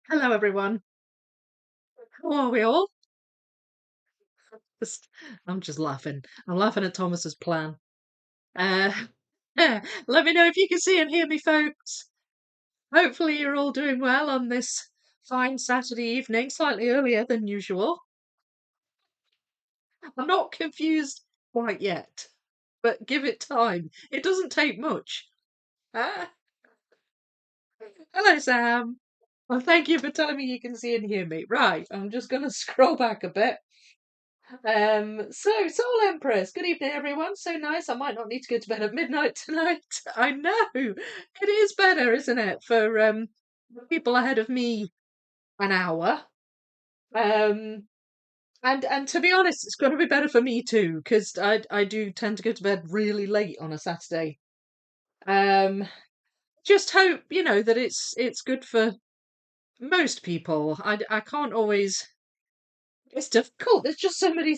Hello, everyone. How are we all? Just, I'm just laughing. I'm laughing at Thomas's plan. Uh, Let me know if you can see and hear me, folks. Hopefully, you're all doing well on this fine Saturday evening, slightly earlier than usual. I'm not confused quite yet, but give it time. It doesn't take much. Ah, hello, Sam. Well, thank you for telling me you can see and hear me. Right, I'm just going to scroll back a bit. So Soul Empress, good evening, everyone. So nice. I might not need to go to bed at midnight tonight. I know it is better, isn't it, for the people ahead of me an hour. Um, and to be honest, it's going to be better for me too, because I do tend to go to bed really late on a Saturday. Um, just hope that it's good for most people. I can't always. It's difficult. There's just too many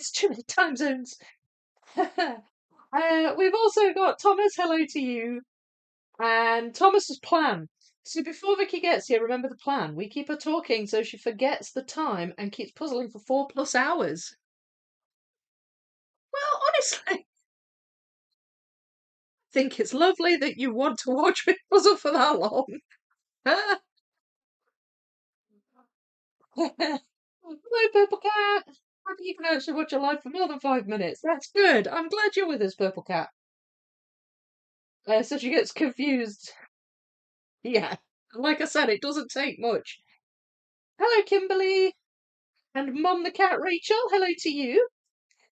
time zones. We've also got Thomas. Hello to you. And Thomas's plan. So before Vicky gets here, remember the plan. We keep her talking so she forgets the time and keeps puzzling for 4+ hours. Well, honestly, I think it's lovely that you want to watch me puzzle for that long. Hello, Purple Cat. Maybe you can actually watch a live for more than 5 minutes. That's good. I'm glad you're with us, Purple Cat. So she gets confused. Yeah. Like I said, it doesn't take much. Hello, Kimberly. And Mom the Cat Rachel, hello to you.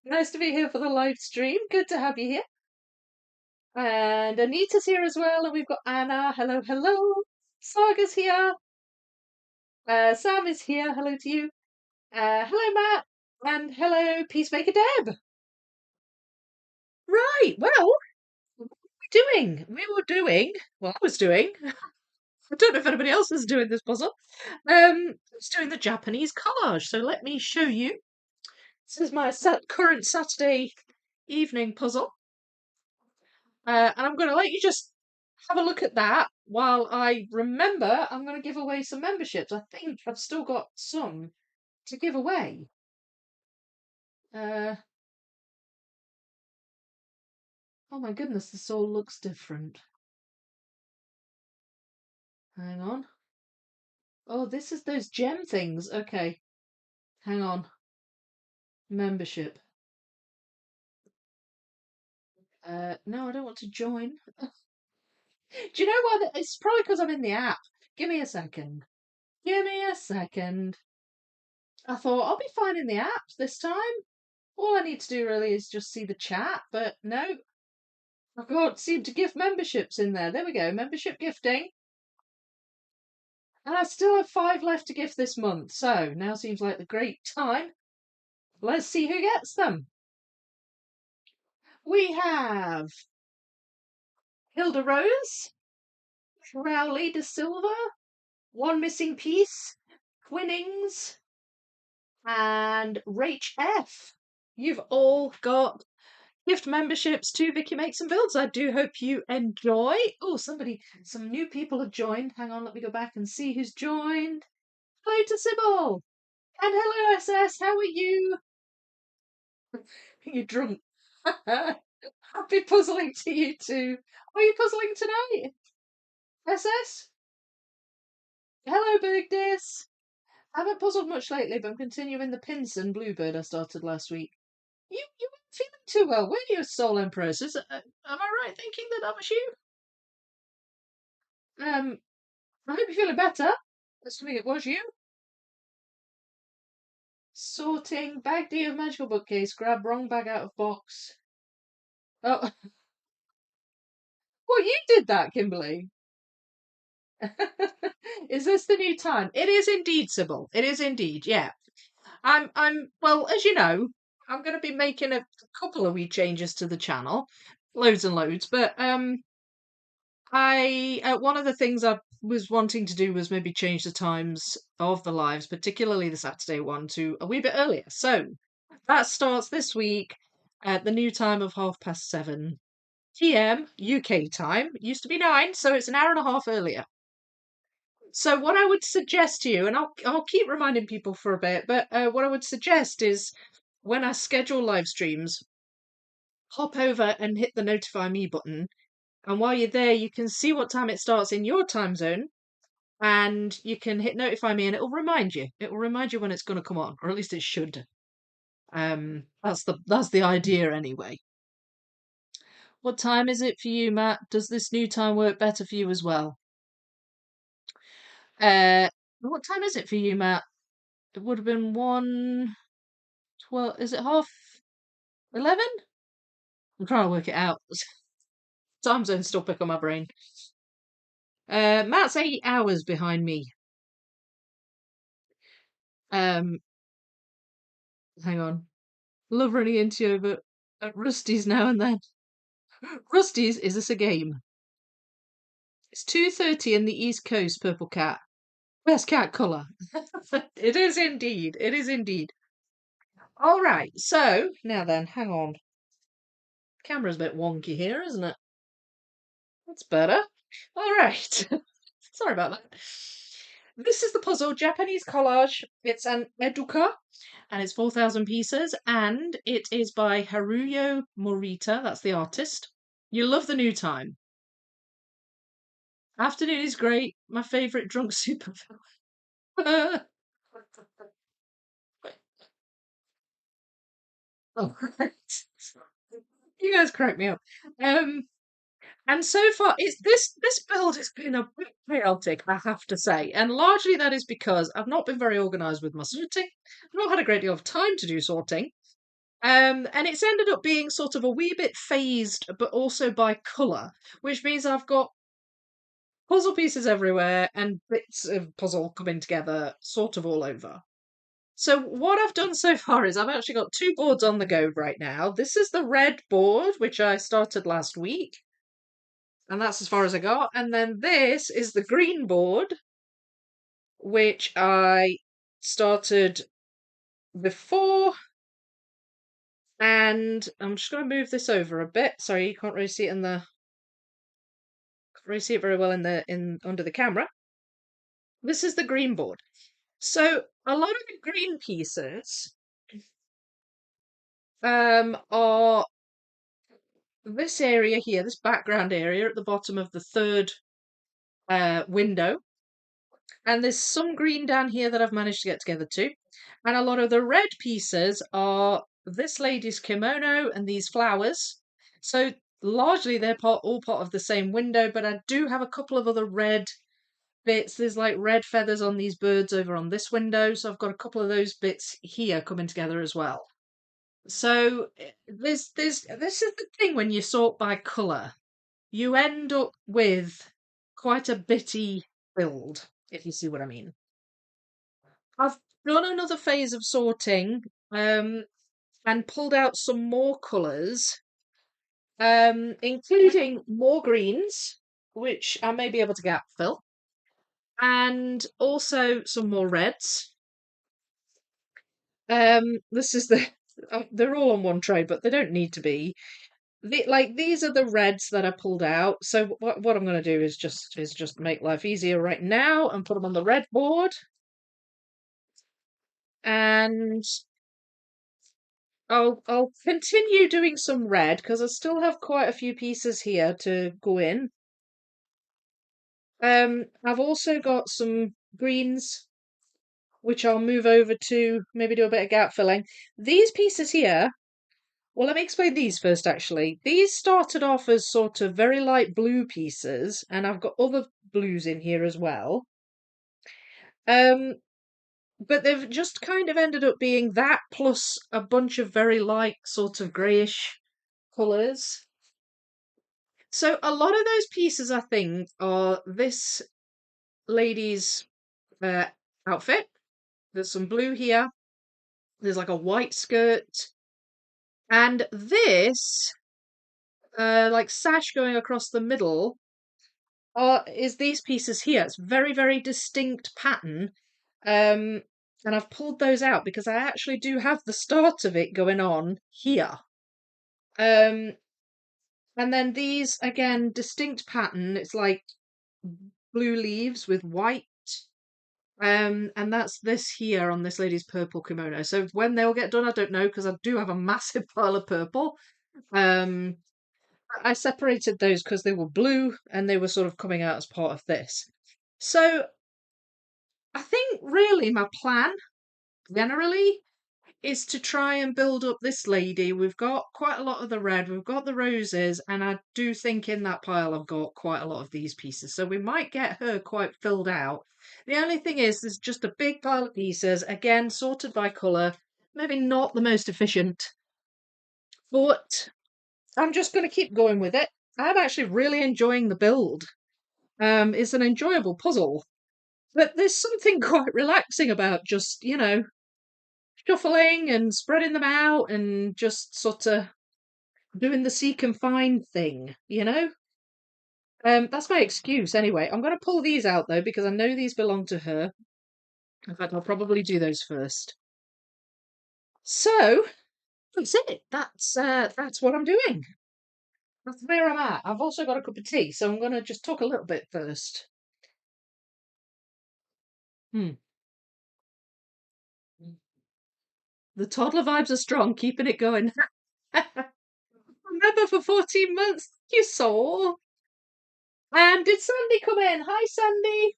Nice to be here for the live stream. Good to have you here. And Anita's here as well. And we've got Anna. Hello, hello. Saga's here. Sam is here. Hello to you. Hello, Matt. And hello, Peacemaker Deb. Right. Well, what were we doing? Well, I was doing. I don't know if anybody else is doing this puzzle. It's doing the Japanese collage. So let me show you. This is my current Saturday evening puzzle. And I'm going to let you just have a look at that while I remember I'm going to give away some memberships. I think I've still got some to give away. Uh, oh my goodness, this all looks different. Hang on. Oh, this is those gem things. Okay, hang on. Membership. No, I don't want to join. Do you know why? It's probably because I'm in the app. Give me a second. Give me a second. I thought I'll be fine in the app this time. All I need to do really is just see the chat, but no, I can't seem to gift memberships in there. There we go, membership gifting. And I still have 5 left to gift this month, so now seems like the great time. Let's see who gets them. We have Hilda Rose, Crowley de Silva, One Missing Piece, Twinnings, and Rach F. You've all got gift memberships to Vicky Makes and Builds. I do hope you enjoy. Oh, some new people have joined. Hang on, let me go back and see who's joined. Hello to Sybil. And hello, SS. How are you? You're drunk. Happy puzzling to you too. Are you puzzling tonight? SS? Hello, Bigdis. I haven't puzzled much lately, but I'm continuing the Pinson Bluebird I started last week. You weren't feeling too well, were you, Soul Empress? Am I right thinking that was you? I hope you're feeling better. Assuming it was you. Sorting. Bag D of magical bookcase. Grab wrong bag out of box. Oh, well, you did that, Kimberly. Is this the new time? It is indeed, Sybil. It is indeed, yeah. Well, as you know, I'm going to be making a couple of wee changes to the channel. Loads and loads. But, one of the things I was wanting to do was maybe change the times of the lives, particularly the Saturday one, to a wee bit earlier. So that starts this week at the new time of 7:30 p.m. UK time. It used to be 9, so it's an hour and a half earlier. So what I would suggest to you, and I'll keep reminding people for a bit, but what I would suggest is when I schedule live streams, hop over and hit the notify me button. And while you're there, you can see what time it starts in your time zone, and you can hit notify me, and it'll remind you. It will remind you when it's going to come on, or at least it should. That's the idea anyway. What time is it for you, Matt? Does this new time work better for you as well? What time is it for you, Matt? It would have been 1:12. Is it 11:30? I'm trying to work it out. Time zone's still pick on my brain. Matt's 8 hours behind me. Um, Hang on. Love running into you over at Rusty's now and then. Rusty's, is this a game? It's 2:30 in the East Coast, Purple Cat. Best cat colour. It is indeed. It is indeed. All right. So now then, hang on. Camera's a bit wonky here, isn't it? That's better. All right. Sorry about that. This is the puzzle Japanese Collage. It's an Educa, and it's 4,000 pieces, and it is by Haruyo Morita. That's the artist. You love the new time. Afternoon is great. My favourite drunk supervillain. Oh, right. You guys crack me up. Um, and so far, it's this build has been a bit chaotic, I have to say, and largely that is because I've not been very organised with my sorting. I've not had a great deal of time to do sorting. And it's ended up being sort of a wee bit phased, but also by colour, which means I've got puzzle pieces everywhere and bits of puzzle coming together sort of all over. So what I've done so far is I've actually got 2 boards on the go right now. This is the red board, which I started last week, and that's as far as I got. And then this is the green board, which I started before. And I'm just going to move this over a bit. Sorry, you can't really see it very well in under the camera. This is the green board. So a lot of the green pieces are this area here, this background area at the bottom of the third window. And there's some green down here that I've managed to get together too. And a lot of the red pieces are this lady's kimono and these flowers. So largely they're all part of the same window, but I do have a couple of other red bits. There's like red feathers on these birds over on this window. So I've got a couple of those bits here coming together as well. So this is the thing when you sort by colour. You end up with quite a bitty build, if you see what I mean. I've done another phase of sorting and pulled out some more colours, including more greens, which I may be able to gap fill, and also some more reds. This is they're all on one tray, but they don't need to be. These are the reds that I pulled out. So what I'm going to do is just make life easier right now and put them on the red board. And I'll continue doing some red because I still have quite a few pieces here to go in. I've also got some greens, which I'll move over to maybe do a bit of gap filling. These pieces here, well, let me explain these first, actually. These started off as sort of very light blue pieces, and I've got other blues in here as well. But they've just kind of ended up being that plus a bunch of very light sort of greyish colours. So a lot of those pieces, I think, are this lady's outfit. There's some blue here. There's like a white skirt. And this, like sash going across the middle, is these pieces here. It's very, very distinct pattern. And I've pulled those out because I actually do have the start of it going on here. And then these, again, distinct pattern. It's like blue leaves with white And that's this here on this lady's purple kimono. So when they'll get done, I don't know, because I do have a massive pile of purple. Um, I separated those because they were blue and they were sort of coming out as part of this. So I think really my plan generally is to try and build up this lady. We've got quite a lot of the red, we've got the roses, and I do think in that pile I've got quite a lot of these pieces. So we might get her quite filled out. The only thing is there's just a big pile of pieces, again sorted by colour. Maybe not the most efficient, but I'm just going to keep going with it. I'm actually really enjoying the build. It's an enjoyable puzzle, but there's something quite relaxing about just, shuffling and spreading them out and just sort of doing the seek and find thing. That's my excuse anyway. I'm going to pull these out though because I know these belong to her. In fact, I'll probably do those first. So that's it. That's what I'm doing. That's where I'm at. I've also got a cup of tea, so I'm going to just talk a little bit first. Hmm. The toddler vibes are strong, keeping it going. Remember for 14 months, you saw. And did Sandy come in? Hi, Sandy.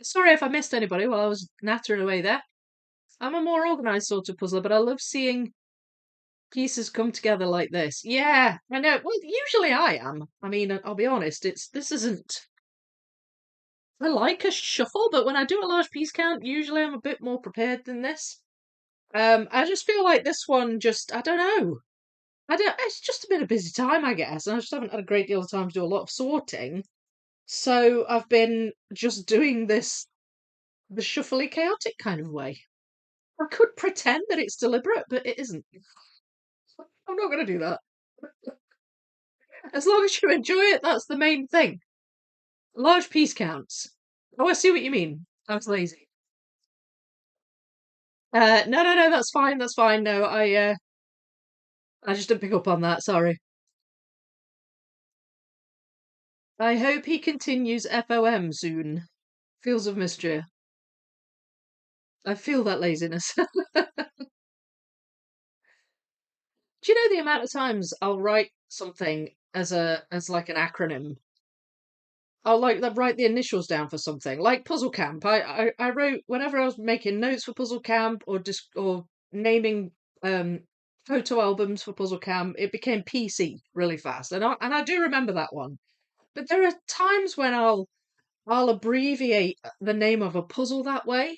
Sorry if I missed anybody while I was nattering away there. I'm a more organised sort of puzzler, but I love seeing pieces come together like this. Yeah, I know. Well, usually I am. I mean, I'll be honest. This isn't. I like a shuffle, but when I do a large piece count, usually I'm a bit more prepared than this. I just feel like this one just. I don't know. I don't. It's just been a busy time, I guess, and I just haven't had a great deal of time to do a lot of sorting. So I've been just doing this the shuffly, chaotic kind of way. I could pretend that it's deliberate, but it isn't. I'm not going to do that. As long as you enjoy it, that's the main thing. Large piece counts. Oh, I see what you mean. I was lazy. No, no, no, that's fine. That's fine. No, I just didn't pick up on that. Sorry. I hope he continues FOM soon. Fields of Mystery. I feel that laziness. Do you know the amount of times I'll write something as like an acronym? I'll write the initials down for something, like Puzzle Camp. I wrote whenever I was making notes for Puzzle Camp or naming photo albums for Puzzle Camp, it became PC really fast, and I do remember that one. But there are times when I'll abbreviate the name of a puzzle that way,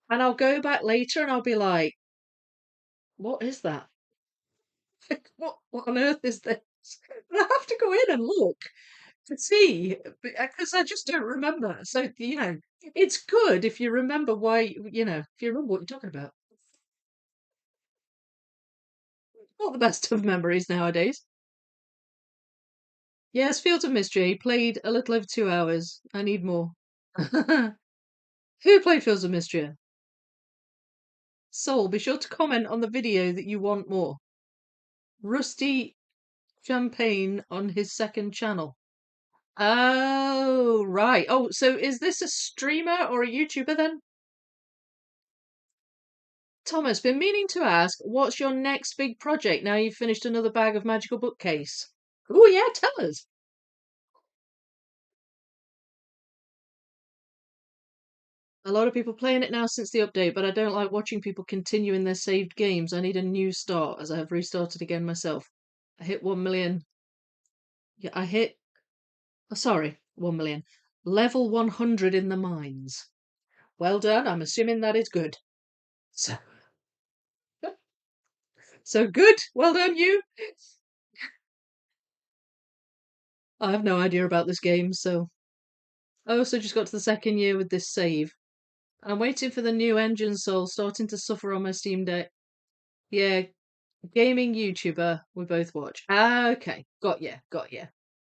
and I'll go back later and I'll be like, "What is that? What on earth is this?" And I have to go in and look to see because I just don't remember. So it's good if you remember why. If you remember what you're talking about. Not the best of memories nowadays. Yes, Fields of Mystery played a little over 2 hours. I need more. Who played Fields of Mystery? Soul, be sure to comment on the video that you want more. Rusty Champagne on his second channel. Oh, right. Oh, so is this a streamer or a YouTuber then? Thomas, been meaning to ask, what's your next big project now you've finished another bag of magical bookcase? Oh, yeah, tell us. A lot of people playing it now since the update, but I don't like watching people continue in their saved games. I need a new start as I have restarted again myself. I hit 1 million. Yeah, I hit, oh, sorry, 1 million. Level 100 in the mines. Well done. I'm assuming that is good. So, so good. Well done, you. I have no idea about this game, so. I also just got to the second year with this save. I'm waiting for the new engine soul starting to suffer on my Steam Deck. Yeah, gaming YouTuber we both watch. Ah, okay. Got ya, got ya.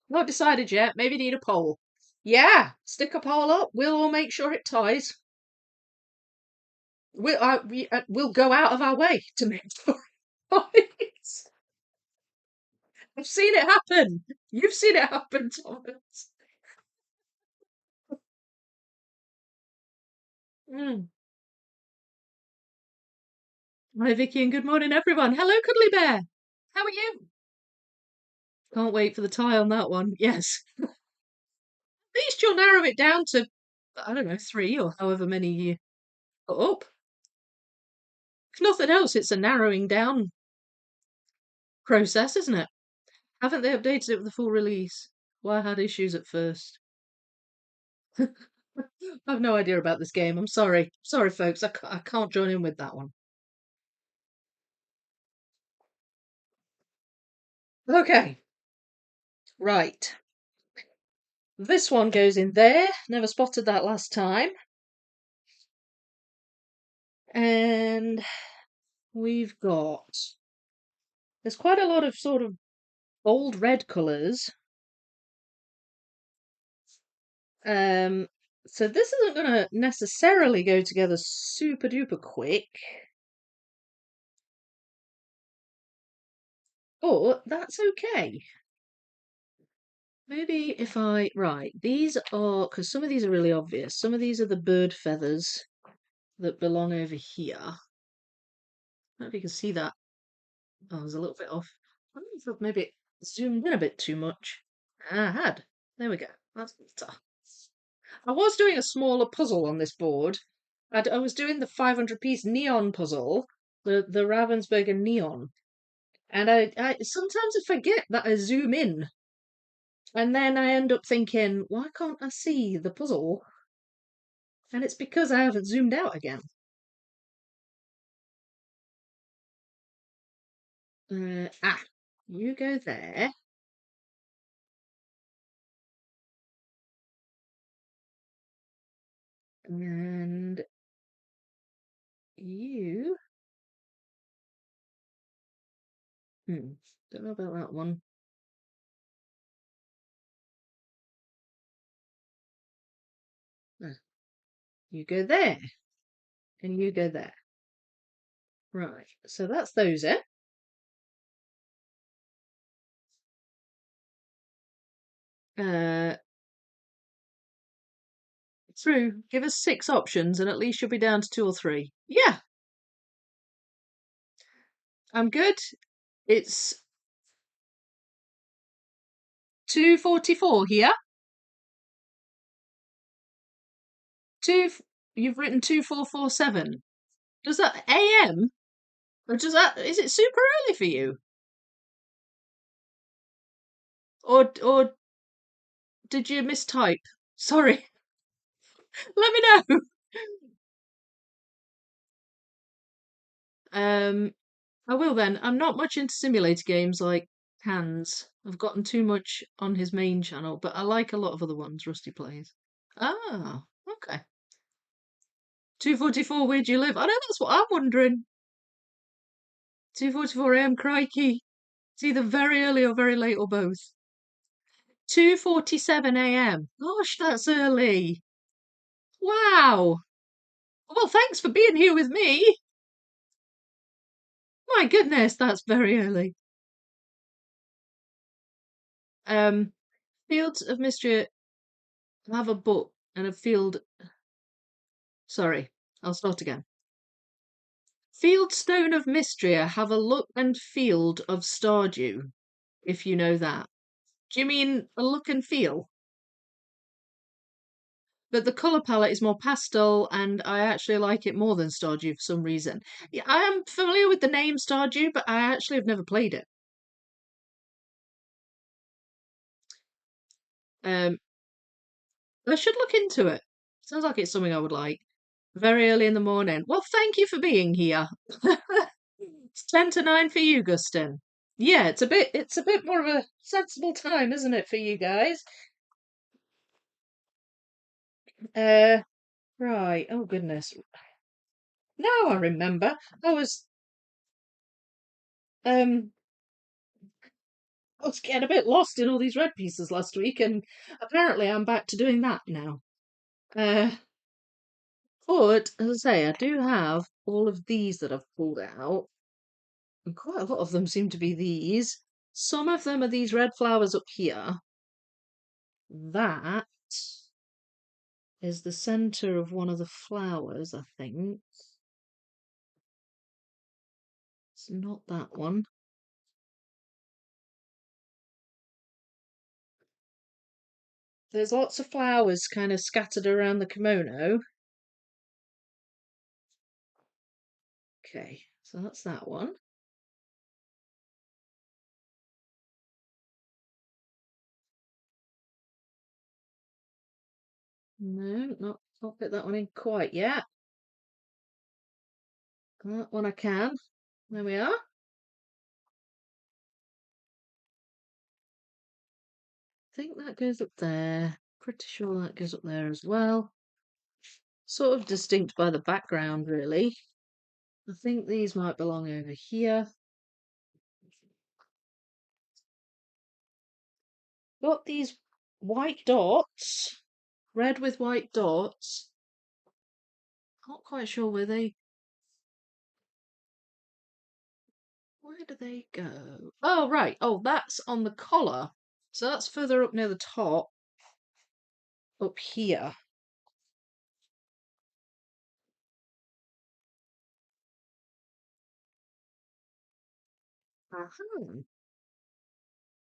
Not decided yet. Maybe need a poll. Yeah, stick a poll up. We'll all make sure it ties. We'll go out of our way to make sure it ties. I've seen it happen. You've seen it happen, Thomas. Mm. Hi, Vicky, and good morning, everyone. Hello, Cuddly Bear. How are you? Can't wait for the tie on that one. Yes. At least you'll narrow it down to, I don't know, three or however many you put up. If nothing else, it's a narrowing down process, isn't it? Haven't they updated it with the full release? Well, I had issues at first. I have no idea about this game. I'm sorry. Sorry, folks. I can't join in with that one. Okay. Right. This one goes in there. Never spotted that last time. And we've got. There's quite a lot of sort of bold red colours. Um, so this isn't going to necessarily go together super duper quick. But that's okay. Maybe if I. Right, these are. Because some of these are really obvious. Some of these are the bird feathers that belong over here. I don't know if you can see that. Oh, I was a little bit off. I don't know if I've maybe zoomed in a bit too much. I had. There we go. That's better. I was doing a smaller puzzle on this board. I was doing the 500-piece neon puzzle, the Ravensburger neon. And I sometimes I forget that I zoom in. And then I end up thinking, why can't I see the puzzle? And it's because I haven't zoomed out again. You go there. And you. Don't know about that one. You go there. And you go there. Right, so that's those, eh? Uh, through. Give us 6 options, and at least you'll be down to 2 or 3. Yeah, I'm good. It's 2:44 here. Two. You've written 2447. Does that AM? Or does that? Is it super early for you? Or did you mistype? Sorry. Let me know. I will then. I'm not much into simulator games like Hans. I've gotten too much on his main channel, but I like a lot of other ones Rusty plays. Ah, okay. 2:44, where do you live? I know that's what I'm wondering. 2:44 AM, crikey. It's either very early or very late or both. 2:47 AM. Gosh, that's early. Wow. Well, thanks for being here with me. My goodness, that's very early. Um, Fields of Mystery have a book and a field. Sorry, I'll start again. Fieldstone of Mystria have a look and field of Stardew, if you know that. Do you mean a look and feel? But the colour palette is more pastel, and I actually like it more than Stardew for some reason. Yeah, I am familiar with the name Stardew, but I actually have never played it. Um, I should look into it. Sounds like it's something I would like. Very early in the morning. Well, thank you for being here. It's 10 to 9 for you, Gustin. Yeah, it's a bit more of a sensible time, isn't it, for you guys? Uh right. Oh goodness. Now I remember. Um I was getting a bit lost in all these red pieces last week, and apparently I'm back to doing that now. Uh but as I say, I do have all of these that I've pulled out, and quite a lot of them seem to be these. Some of them are these red flowers up here. That is the center of one of the flowers, I think. It's not that one. There's lots of flowers kind of scattered around the kimono. Okay, so that's that one. No, not fit that one in quite yet. That one I can. There we are. I think that goes up there. Pretty sure that goes up there as well. Sort of distinct by the background, really. I think these might belong over here. Got these white dots, red with white dots. Not quite sure where do they go? Oh, right. Oh, that's on the collar. So that's further up near the top, up here. Uh-huh.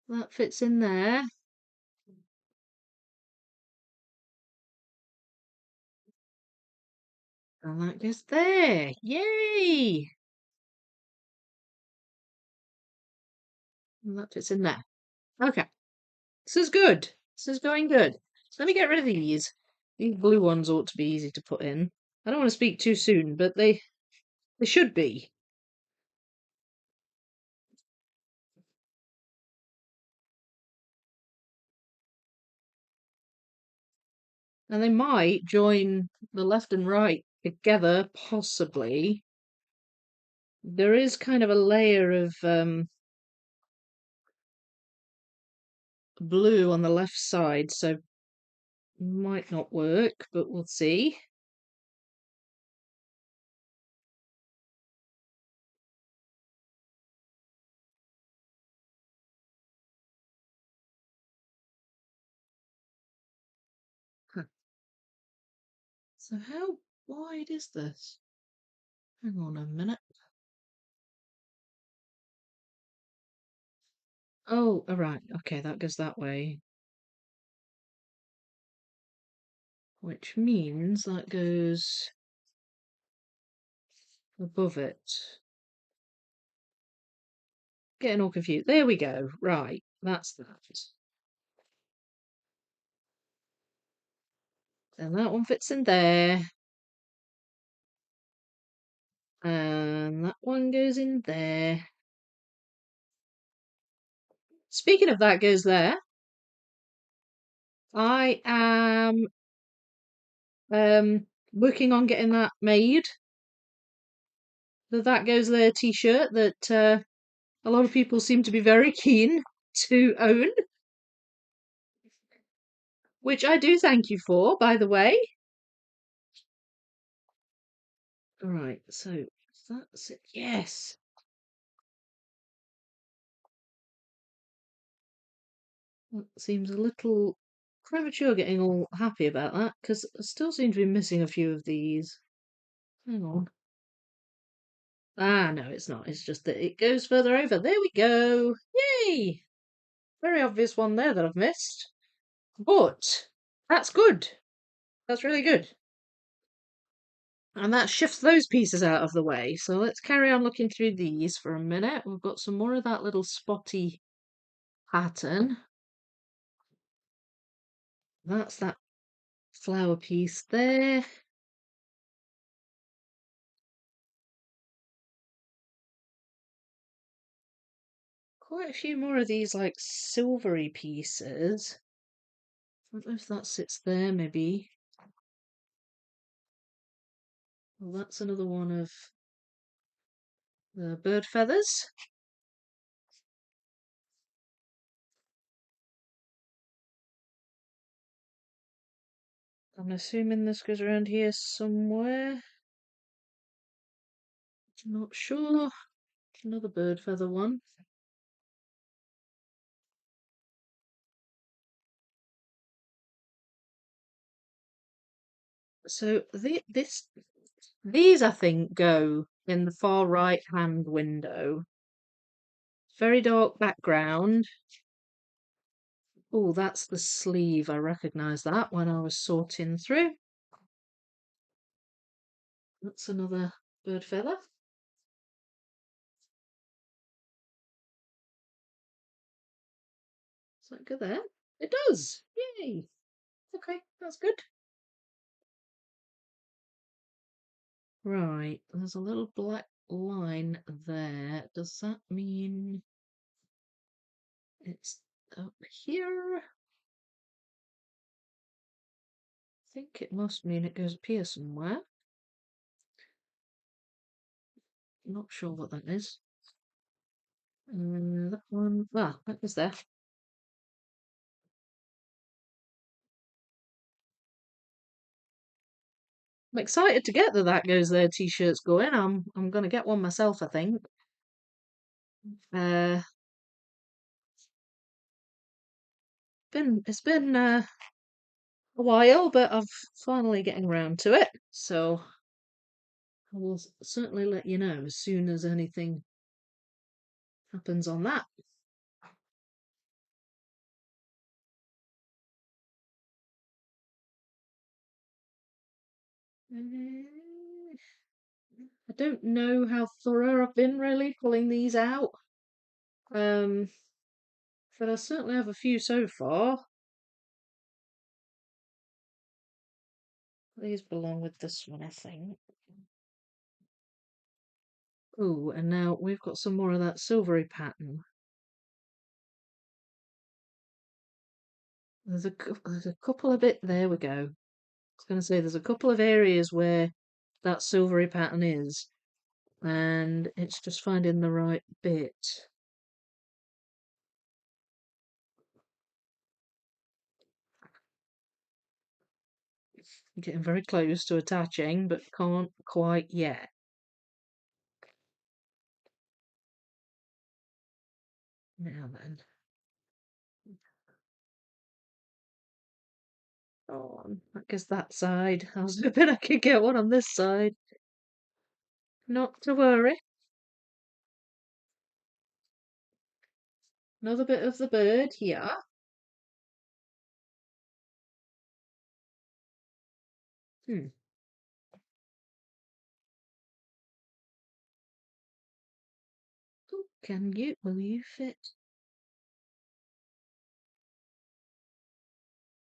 That fits in there. And that goes there. Yay! And that fits in there. Okay. This is good. This is going good. So let me get rid of these. These blue ones ought to be easy to put in. I don't want to speak too soon, but they should be. And they might join the left and right together, possibly. There is kind of a layer of blue on the left side, so might not work, but we'll see. Huh. So how wide is this? Hang on a minute. Oh, all right. Okay, that goes that way. Which means that goes above it. Getting all confused. There we go. Right, that's that. And that one fits in there. And that one goes in there. Speaking of that goes there, I am working on getting that made. The That Goes There t-shirt that a lot of people seem to be very keen to own, which I do thank you for, by the way. All right, so that's it. Yes. That seems a little premature getting all happy about that because I still seem to be missing a few of these. Hang on. Ah, no, it's not. It's just that it goes further over. There we go. Yay! Very obvious one there that I've missed. But that's good. That's really good. And that shifts those pieces out of the way. So let's carry on looking through these for a minute. We've got some more of that little spotty pattern. That's that flower piece there. Quite a few more of these like silvery pieces. I don't know if that sits there, maybe. Well, that's another one of the bird feathers. I'm assuming this goes around here somewhere. Not sure. Another bird feather one. So these I think go in the far right hand window. Very dark background. Oh, that's the sleeve. I recognise that when I was sorting through. That's another bird feather. Does that go there? It does. Yay. Okay, that's good. Right, there's a little black line there. Does that mean it's up here? I think it must mean it goes up here somewhere. Not sure what that is. That one, that was there. I'm excited to get that goes there t-shirts going. I'm gonna get one myself, I think. Uh, it's been a while, but I'm finally getting around to it. So I will certainly let you know as soon as anything happens on that. I don't know how thorough I've been really pulling these out. Um, but I certainly have a few so far. These belong with this one, I think. Oh, and now we've got some more of that silvery pattern. There's a couple of bit. There we go. I was going to say there's a couple of areas where that silvery pattern is, and it's just finding the right bit. Getting very close to attaching, but can't quite yet. Now then. Oh, I guess that side. I was hoping I could get one on this side. Not to worry. Another bit of the bird here. Hmm. Oh, will you fit?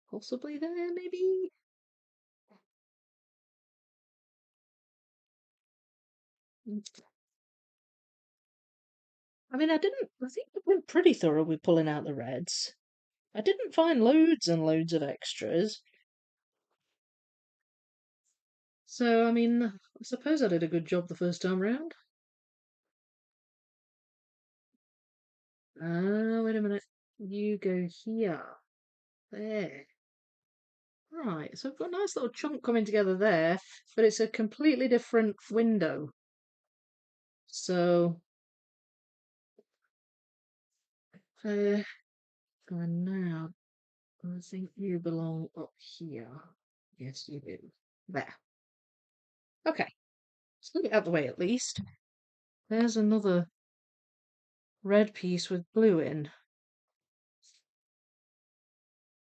Possibly there, maybe? Mm. I mean, I think I went pretty thorough with pulling out the reds. I didn't find loads and loads of extras. So, I mean, I suppose I did a good job the first time round. Ah, wait a minute. You go here. There. Right, so I've got a nice little chunk coming together there, but it's a completely different window. So, and now I think you belong up here. Yes, you do. There. Okay, let's get it out of the way at least. There's another red piece with blue in.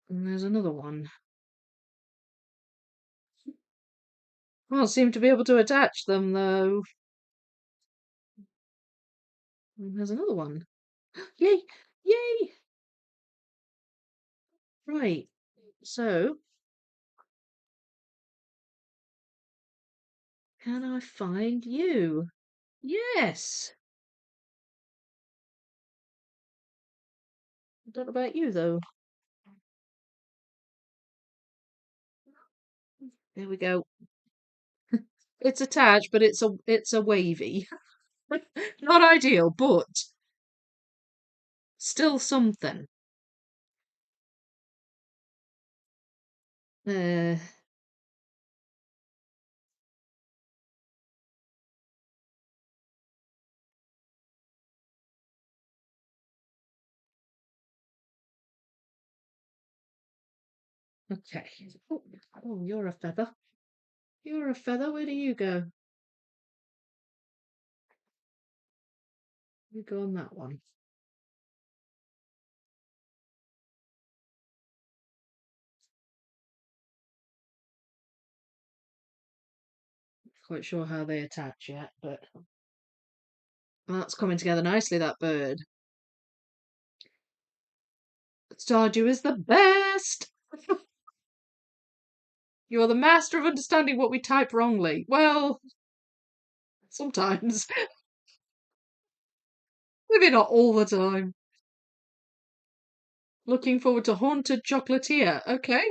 And there's another one. Can't seem to be able to attach them though. And there's another one. Yay! Yay! Right. So, can I find you? Yes! I don't know about you though. There we go. It's attached, but it's a wavy. Not ideal, but still something. Uh, okay. Oh, you're a feather. You're a feather. Where do you go? You go on that one. Quite sure how they attach yet, but that's coming together nicely, that bird. Stardew is the best! You're the master of understanding what we type wrongly. Well, sometimes. Maybe not all the time. Looking forward to Haunted Chocolatier. Okay,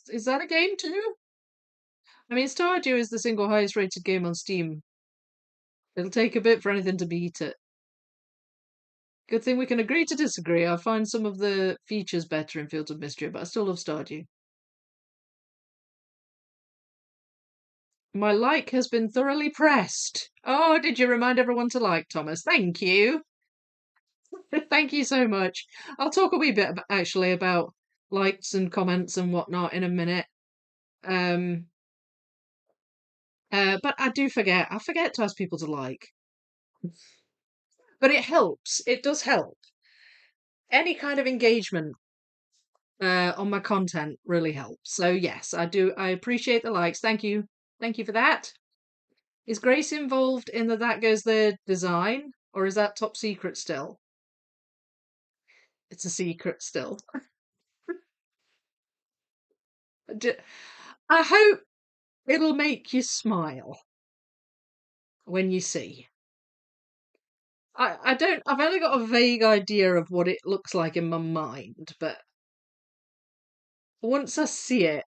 is that a game too? I mean, Stardew is the single highest rated game on Steam. It'll take a bit for anything to beat it. Good thing we can agree to disagree. I find some of the features better in Fields of Mystery, but I still love Stardew. My like has been thoroughly pressed. Oh, did you remind everyone to like, Thomas? Thank you. Thank you so much. I'll talk a wee bit actually about likes and comments and whatnot in a minute. Um, but I do forget. I forget to ask people to like. But it helps. It does help. Any kind of engagement on my content really helps. So yes, I do. I appreciate the likes. Thank you. Thank you for that. Is Grace involved in the That Goes There design, or is that top secret still? It's a secret still. I hope it'll make you smile when you see. I don't. I've only got a vague idea of what it looks like in my mind, but once I see it,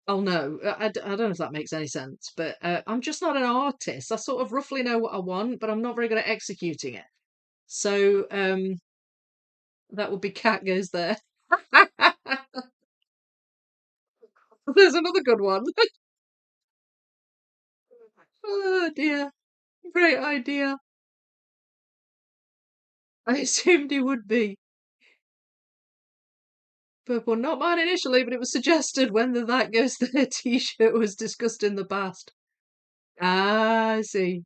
I'll know. I don't know if that makes any sense, but I'm just not an artist. I sort of roughly know what I want, but I'm not very good at executing it. So that would be Cat Goes There. There's another good one. Oh dear. Great idea. I assumed he would be. Purple, not mine initially, but it was suggested when the That Goes There t-shirt was discussed in the past. Ah, I see.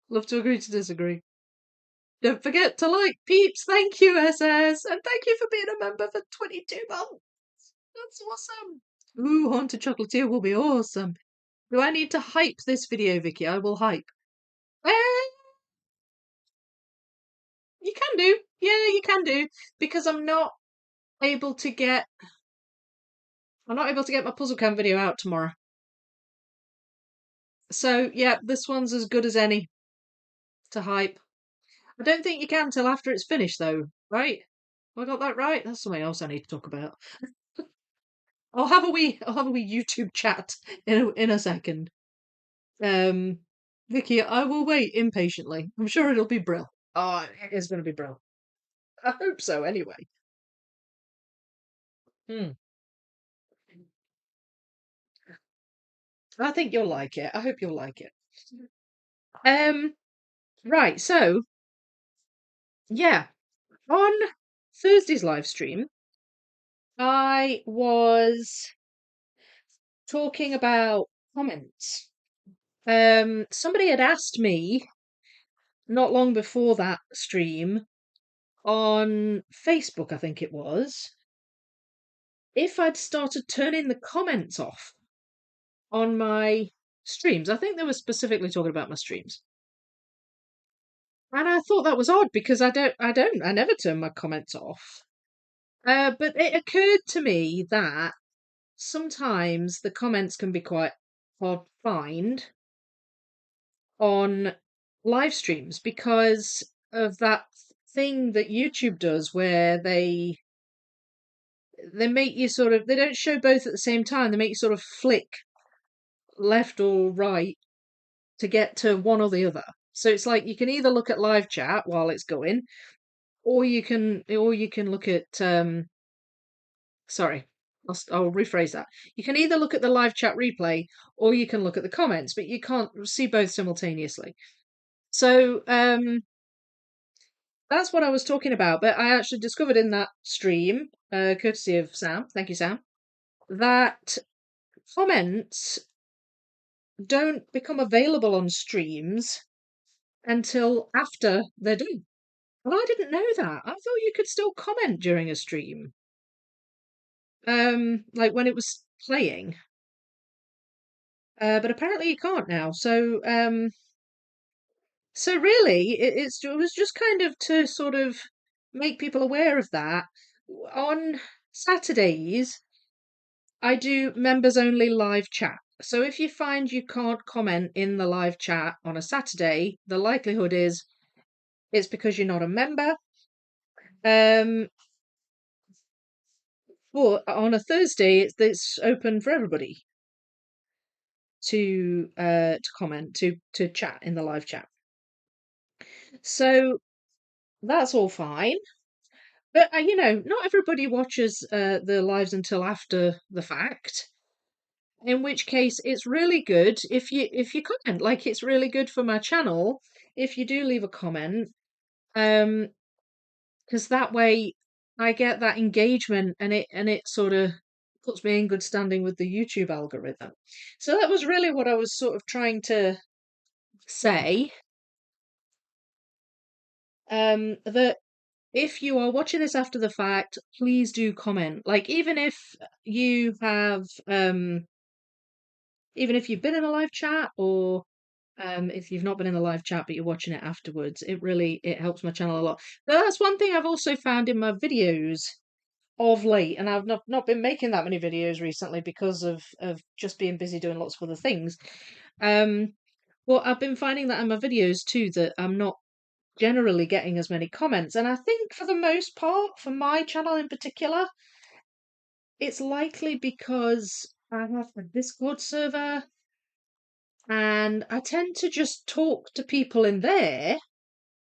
Love to agree to disagree. Don't forget to like peeps. Thank you, SS. And thank you for being a member for 22 months. That's awesome. Ooh, Haunted Chocolatier will be awesome. Do I need to hype this video, Vicky? I will hype. Eh, you can do. Yeah, you can do. Because able to get I'm not able to get my puzzle cam video out tomorrow. So yeah, this one's as good as any to hype. I don't think you can till after it's finished though, right? Have I got that right? That's something else I need to talk about. I'll have a wee YouTube chat in a second. Um Vicky, I will wait impatiently. I'm sure it'll be brill. Oh, it is gonna be brill. I hope so anyway. Hmm. I think you'll like it. I hope you'll like it. Um right, so yeah, on Thursday's live stream, I was talking about comments. Somebody had asked me not long before that stream on Facebook, I think it was, if I'd started turning the comments off on my streams. I think they were specifically talking about my streams. And I thought that was odd because I never turn my comments off. But it occurred to me that sometimes the comments can be quite hard to find on live streams because of that thing that YouTube does where they make you sort of they don't show both at the same time. They make you sort of flick left or right to get to one or the other. So it's like you can either look at live chat while it's going, or you can look at sorry, I'll rephrase that. You can either look at the live chat replay or you can look at the comments, but you can't see both simultaneously. So that's what I was talking about. But I actually discovered in that stream, courtesy of Sam, thank you, Sam, that comments don't become available on streams until after they're done. Well, I didn't know that. I thought you could still comment during a stream. Like when it was playing. But apparently you can't now. So really, it was just kind of to sort of make people aware of that. On Saturdays, I do members only live chat. So if you find you can't comment in the live chat on a Saturday, the likelihood is it's because you're not a member. Um, but on a Thursday, it's open for everybody to comment to chat in the live chat. So that's all fine. But not everybody watches the lives until after the fact. In which case, it's really good if you comment. Like it's really good for my channel if you do leave a comment, because that way I get that engagement and it sort of puts me in good standing with the YouTube algorithm. So that was really what I was sort of trying to say. That if you are watching this after the fact, please do comment. Like you have even if you've been in a live chat or if you've not been in the live chat but you're watching it afterwards, it helps my channel a lot. But that's one thing I've also found in my videos of late, and I've not been making that many videos recently because of just being busy doing lots of other things. Well, I've been finding that in my videos too that I'm not generally getting as many comments, and I think for the most part, for my channel in particular, it's likely because I have a Discord server and I tend to just talk to people in there.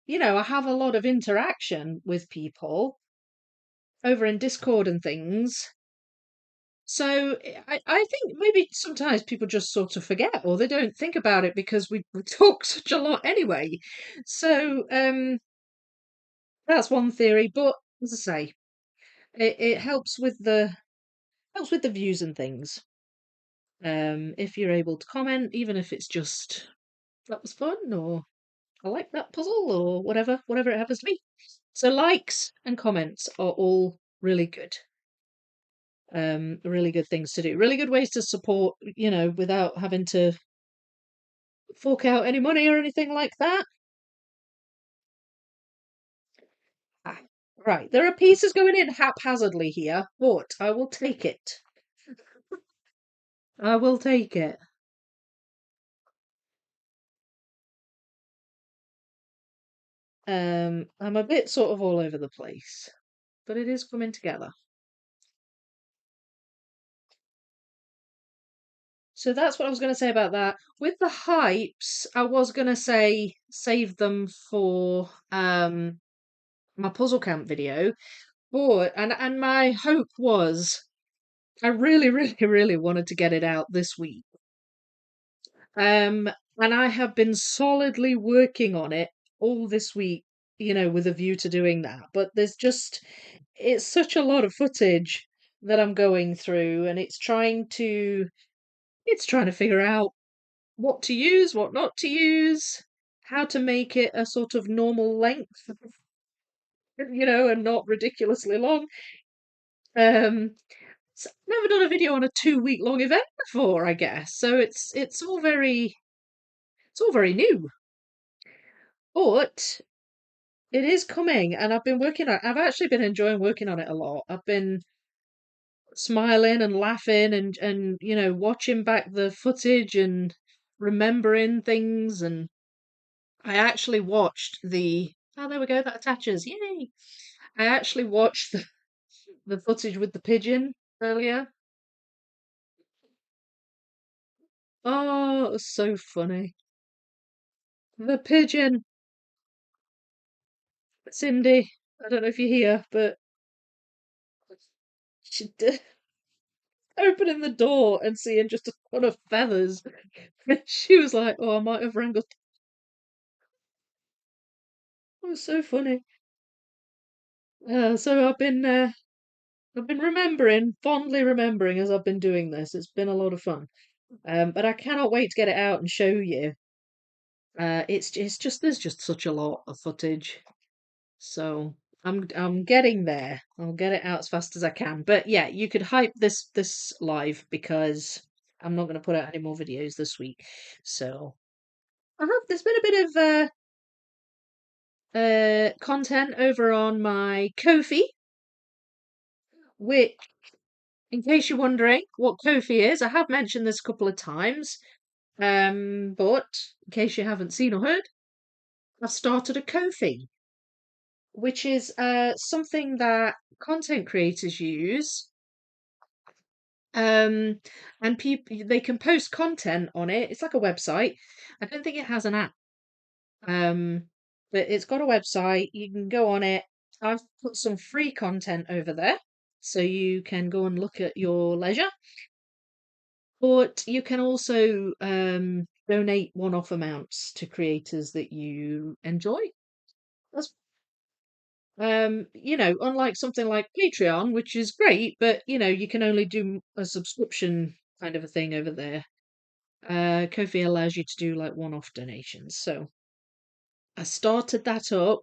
I have a lot of interaction with people over in Discord and things. So I think maybe sometimes people just sort of forget or they don't think about it because we talk such a lot anyway. So that's one theory. But as I say, it helps with the views and things. If you're able to comment, even if it's just that was fun or I like that puzzle or whatever it happens to be. So likes and comments are all really good. Really good things to do. Really good ways to support, without having to fork out any money or anything like that. Ah, right, there are pieces going in haphazardly here, but I will take it. I will take it. I'm a bit sort of all over the place, but it is coming together. So that's what I was going to say about that. With the hypes, I was going to say save them for my puzzle camp video, but and my hope was I really, really, really wanted to get it out this week. And I have been solidly working on it all this week, with a view to doing that. But it's such a lot of footage that I'm going through, and it's trying to figure out what to use, what not to use, how to make it a sort of normal length, and not ridiculously long. So I've never done a video on a 2 week long event before, I guess. So it's all very new. But it is coming, and I've actually been enjoying working on it a lot. I've been smiling and laughing and watching back the footage and remembering things. And I actually watched there we go, that attaches. Yay! I actually watched the footage with the pigeon earlier. Oh, it was so funny. The pigeon, Cindy. I don't know if you're here, but she did opening the door and seeing just a ton of feathers. She was like, "Oh, I might have wrangled." It was so funny. So I've been I've been remembering, fondly remembering as I've been doing this. It's been a lot of fun. But I cannot wait to get it out and show you. It's just there's just such a lot of footage. So I'm getting there. I'll get it out as fast as I can. But yeah, you could hype this live because I'm not going to put out any more videos this week. So I hope there's been a bit of content over on my Ko-fi, which, in case you're wondering what Ko-fi is, I have mentioned this a couple of times. But in case you haven't seen or heard, I've started a Ko-fi, which is something that content creators use. And people they can post content on it. It's like a website. I don't think it has an app. Um, but it's got a website. You can go on it. I've put some free content over there, so you can go and look at your leisure. But you can also donate one-off amounts to creators that you enjoy. That's unlike something like Patreon, which is great, but you can only do a subscription kind of a thing over there. Ko-fi allows you to do like one-off donations. So I started that up,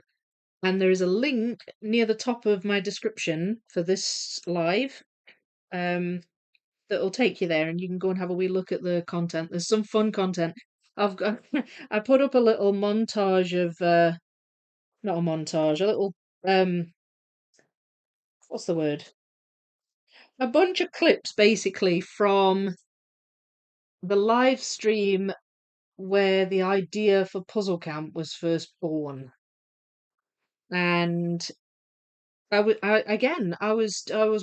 and there is a link near the top of my description for this live. That'll take you there, and you can go and have a wee look at the content. There's some fun content. I've got I put up a little montage of not a montage, a little um what's the word? A bunch of clips basically from the live stream where the idea for Puzzle Camp was first born. And I was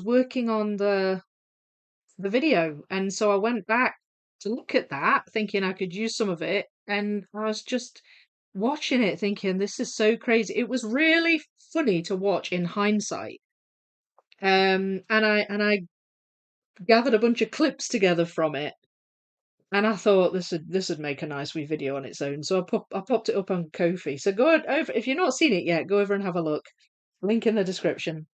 working on the video, and so I went back to look at that, thinking I could use some of it, and I was just watching it, thinking this is so crazy. It was really funny to watch in hindsight. And I gathered a bunch of clips together from it, and I thought this would make a nice wee video on its own. So I popped it up on Ko-fi. So go over if you've not seen it yet, go over and have a look. Link in the description.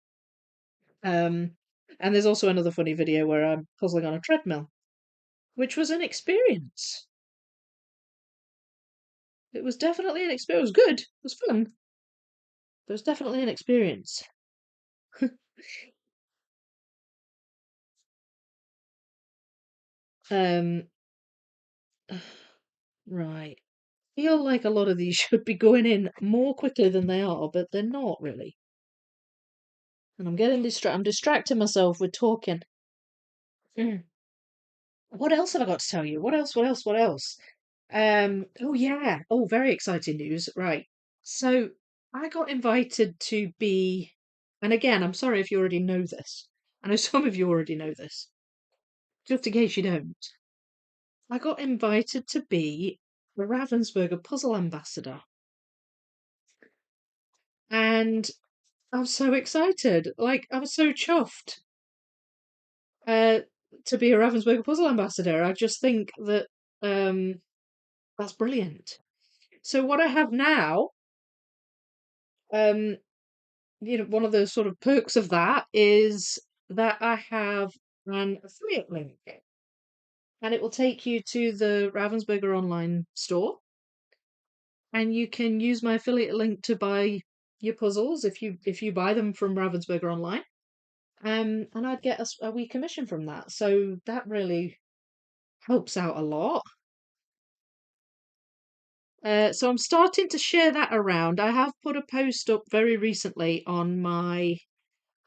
Um, and there's also another funny video where I'm puzzling on a treadmill, which was an experience. It was definitely an experience. It was good. It was fun. But it was definitely an experience. Um, right. Feel like a lot of these should be going in more quickly than they are, but they're not really. And I'm getting I'm distracting myself with talking. Mm. What else have I got to tell you? What else? What else? What else? Oh yeah. Oh, very exciting news. Right. So I got invited to be, and again, I'm sorry if you already know this. I know some of you already know this. Just in case you don't, I got invited to be the Ravensburger Puzzle Ambassador. And I'm so excited. Like, I was so chuffed uh, to be a Ravensburger Puzzle Ambassador. I just think that um, that's brilliant. So what I have now, um, one of the sort of perks of that is that I have an affiliate link, and it will take you to the Ravensburger online store, and you can use my affiliate link to buy your puzzles if you buy them from Ravensburger online. And I'd get a wee commission from that. So that really helps out a lot. So I'm starting to share that around. I have put a post up very recently on my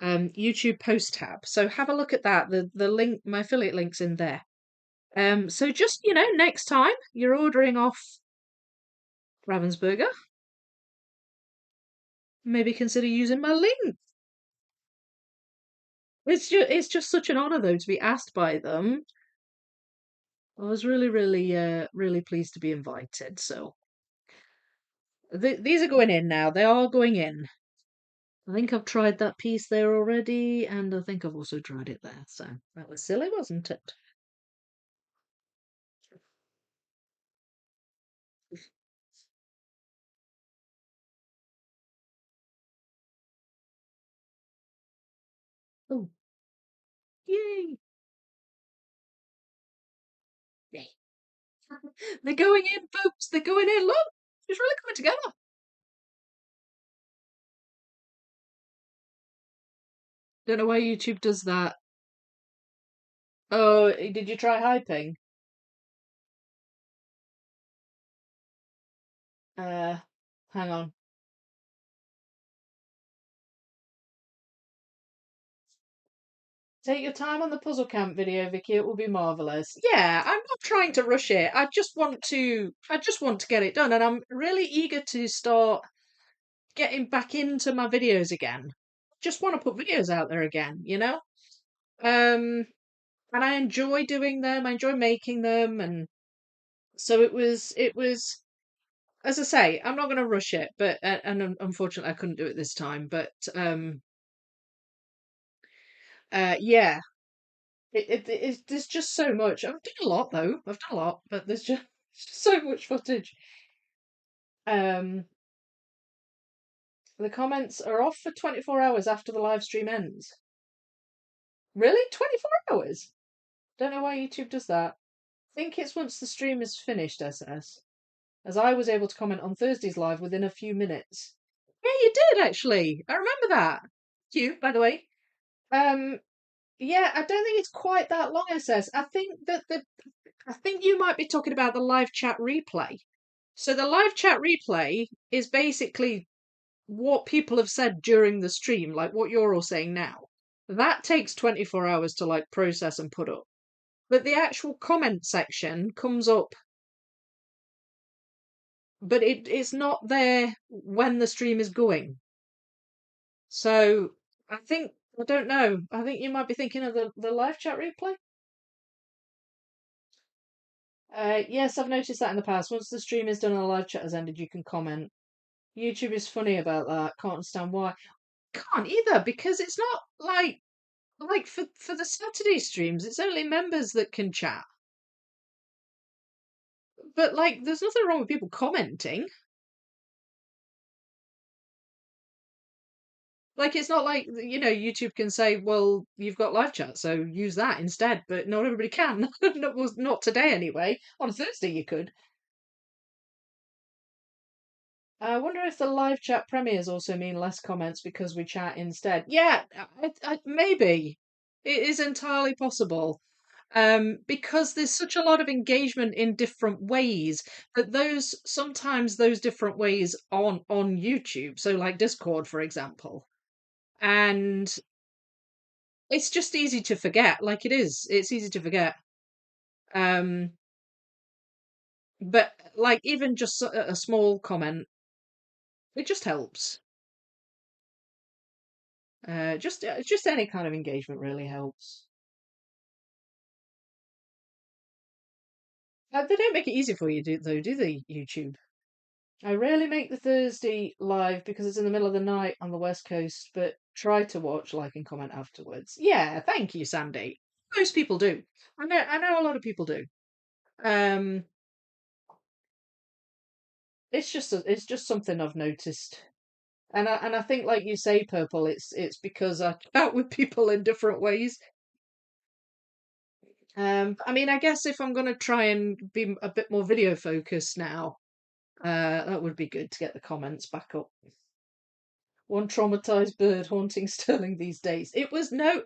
YouTube post tab. So have a look at that. The link, my affiliate link's in there. So just next time you're ordering off Ravensburger, maybe consider using my link. It's just such an honor though to be asked by them. I was really, really, really pleased to be invited. So these are going in now. They are going in. I think I've tried that piece there already, and I think I've also tried it there. So that was silly, wasn't it? Oh. Yay! Yay. They're going in, folks. They're going in. Look, it's really coming together. Don't know why YouTube does that. Oh, did you try hyping? Uh, Hang on. Take your time on the puzzle camp video, Vicky. It will be marvelous. Yeah, I'm not trying to rush it. I just want to get it done, and I'm really eager to start getting back into my videos again. Just want to put videos out there again, you know? Um, and I enjoy doing them. I enjoy making them, and so it was, as I say, I'm not going to rush it, but unfortunately I couldn't do it this time. But yeah, there's just so much. I've done a lot though. I've done a lot, but there's just so much footage. Um, the comments are off for 24 hours after the live stream ends. Really? 24 hours? Don't know why YouTube does that. Think it's once the stream is finished, SS. As I was able to comment on Thursday's live within a few minutes. Yeah, you did actually. I remember that. Thank you, by the way. Um, yeah, I don't think it's quite that long, SS. I think you might be talking about the live chat replay. So the live chat replay is basically what people have said during the stream, like what you're all saying now. That takes 24 hours to like process and put up. But the actual comment section comes up, but it's not there when the stream is going. So I don't know. I think you might be thinking of the live chat replay. Yes, I've noticed that in the past. Once the stream is done and the live chat has ended, you can comment. YouTube is funny about that. Can't understand why. Can't either because it's not like for the Saturday streams, it's only members that can chat. But like, there's nothing wrong with people commenting. Like, it's not like YouTube can say, "Well, you've got live chat, so use that instead." But not everybody can. Not today anyway. On Thursday you could. I wonder if the live chat premieres also mean less comments because we chat instead. Yeah, maybe it is entirely possible. Because there's such a lot of engagement in different ways that those sometimes those different ways on YouTube. So like Discord, for example, and it's just easy to forget. Like it is, it's easy to forget. Um, but like even just a small comment, it just helps. Just any kind of engagement really helps. They don't make it easy for you, do they, YouTube? I rarely make the Thursday live because it's in the middle of the night on the West Coast, but try to watch, like, and comment afterwards. Yeah, thank you, Sandy. Most people do. I know a lot of people do. Um, it's just something I've noticed. And I think, like you say, Purple, it's because I chat with people in different ways. I mean, I guess if I'm gonna try and be a bit more video focused now, that would be good to get the comments back up. One traumatized bird haunting Stirling these days. It was no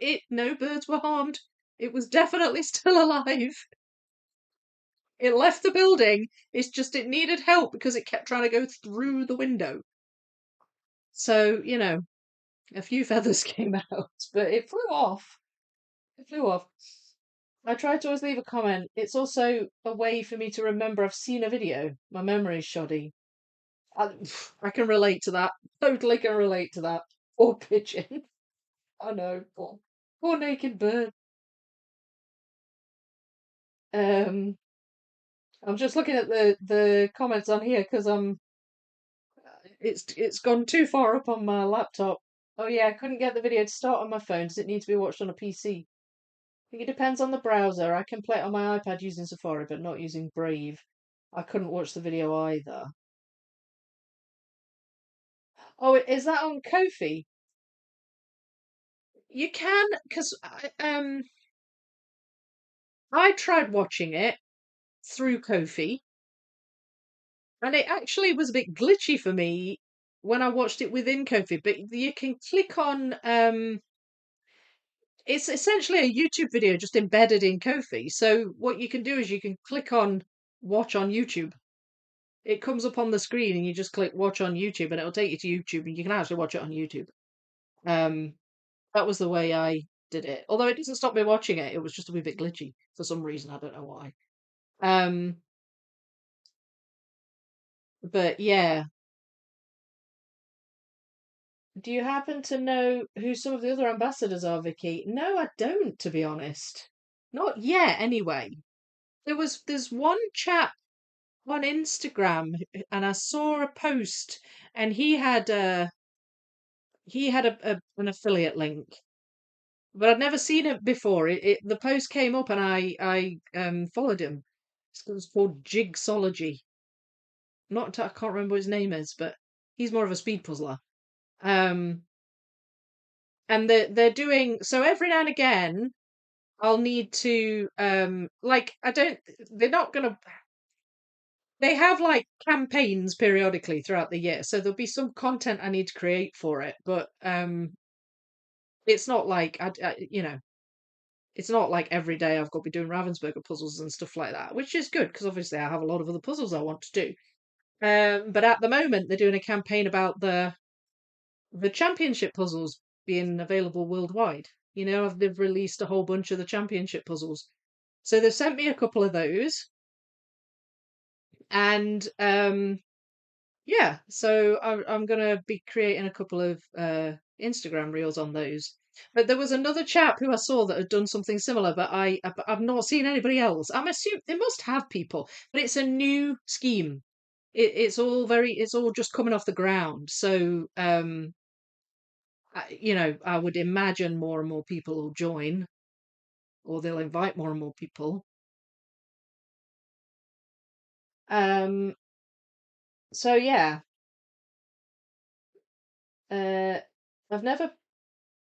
birds were harmed. It was definitely still alive. It left the building. It's just it needed help because it kept trying to go through the window. So, a few feathers came out, but it flew off. It flew off. I try to always leave a comment. It's also a way for me to remember I've seen a video. My memory's shoddy. I, I can relate to that. Totally can relate to that. Poor pigeon. I know. Poor naked bird. Um, I'm just looking at the comments on here because it's gone too far up on my laptop. Oh yeah, I couldn't get the video to start on my phone. Does it need to be watched on a PC? I think it depends on the browser. I can play it on my iPad using Safari, but not using Brave. I couldn't watch the video either. Oh, is that on Kofi? You can, because I tried watching it through Kofi, and it actually was a bit glitchy for me when I watched it within Kofi. But you can click on it's essentially a YouTube video just embedded in Kofi. So what you can do is you can click on watch on YouTube. It comes up on the screen and you just click watch on YouTube and it'll take you to YouTube and you can actually watch it on YouTube. Um, that was the way I did it. Although it doesn't stop me watching it, it was just a wee bit glitchy for some reason. I don't know why. Um, but yeah, do you happen to know who some of the other ambassadors are, Vicky? No, I don't, to be honest. Not yet, anyway. There's one chap on Instagram, and I saw a post, and he had an affiliate link, but I'd never seen it before. The post came up, and I followed him. It was called Jigsology. I can't remember what his name is, but he's more of a speed puzzler. Um, and they're doing so every now and again. I'll need to like I don't. They're not gonna. They have like campaigns periodically throughout the year, so there'll be some content I need to create for it, but it's not like it's not like every day I've got to be doing Ravensburger puzzles and stuff like that, which is good because obviously I have a lot of other puzzles I want to do. But at the moment they're doing a campaign about the championship puzzles being available worldwide. They've released a whole bunch of the championship puzzles, so they've sent me a couple of those, and yeah, so I'm gonna be creating a couple of Instagram reels on those. But there was another chap who I saw that had done something similar, but I've not seen anybody else. I'm assuming they must have people, but it's a new scheme. It's all just coming off the ground. So I would imagine more and more people will join, or they'll invite more and more people. Um, so yeah, uh, I've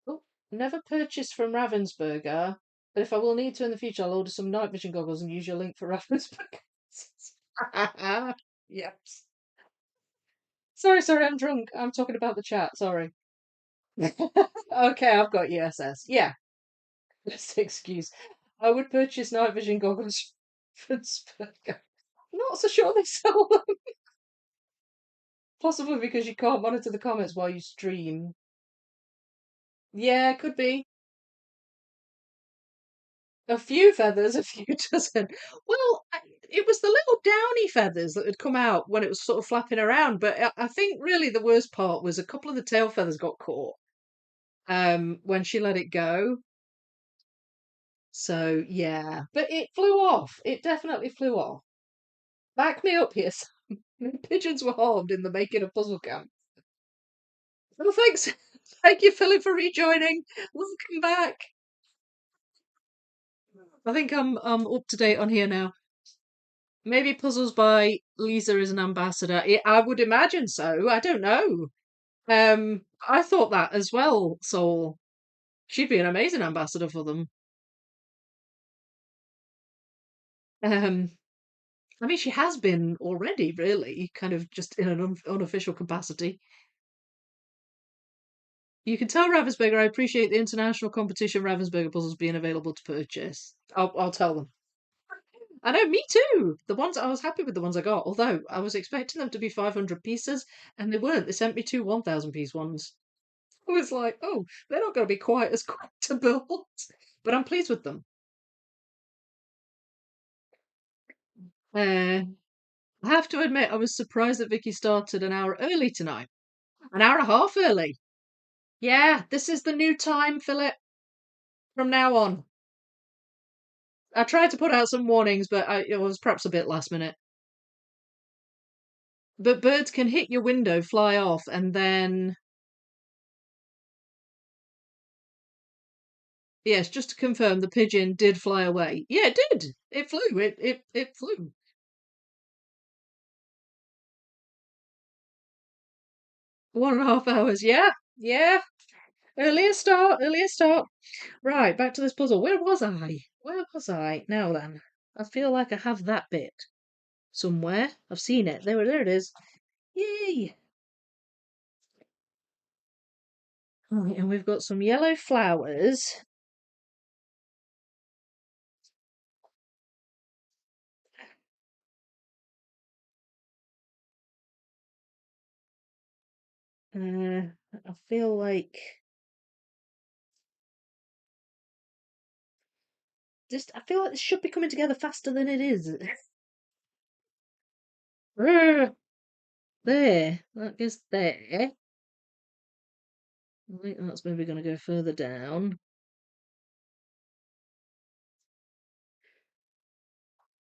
Oh, never purchased from Ravensburger, but if I will need to in the future, I'll order some night vision goggles and use your link for Ravensburger. Yes. Sorry, I'm drunk. I'm talking about the chat. Sorry. Okay, I've got USS. Yeah, best excuse. I would purchase night vision goggles from Ravensburger. Not so sure they sell them. Possibly because you can't monitor the comments while you stream. Yeah, could be. A few feathers, a few dozen. Well, it was the little downy feathers that had come out when it was sort of flapping around. But I think really the worst part was a couple of the tail feathers got caught when she let it go. So yeah, but it flew off. It definitely flew off. Back me up here. Pigeons were harmed in the making of Puzzle Camp. Well, thanks. Thank you, Philip, for rejoining. Welcome back. I think I'm up to date on here now. Maybe Puzzles by Lisa is an ambassador. I would imagine so. I don't know. I thought that as well, so she'd be an amazing ambassador for them. Um, I mean, she has been already, really, kind of just in an unofficial capacity. You can tell Ravensburger I appreciate the international competition Ravensburger puzzles being available to purchase. I'll tell them. I know, me too. I was happy with the ones I got, although I was expecting them to be 500 pieces, and they weren't. They sent me two 1,000 piece ones. I was like, oh, they're not going to be quite as quick to build, but I'm pleased with them. I have to admit, I was surprised that Vicky started an hour early tonight. An hour and a half early. Yeah, this is the new time, Philip, from now on. I tried to put out some warnings, but it was perhaps a bit last minute. But birds can hit your window, fly off, and then yes, just to confirm, the pigeon did fly away. Yeah, it did. It flew. It flew. 1.5 hours. Yeah, yeah. Earlier start. Earlier start. Right, back to this puzzle. Where was I? Where was I? Now then. I feel like I have that bit somewhere. I've seen it. There it is. Yay! Right, and we've got some yellow flowers. I feel like I feel like this should be coming together faster than it is. There, that goes there. I think that's maybe going to go further down.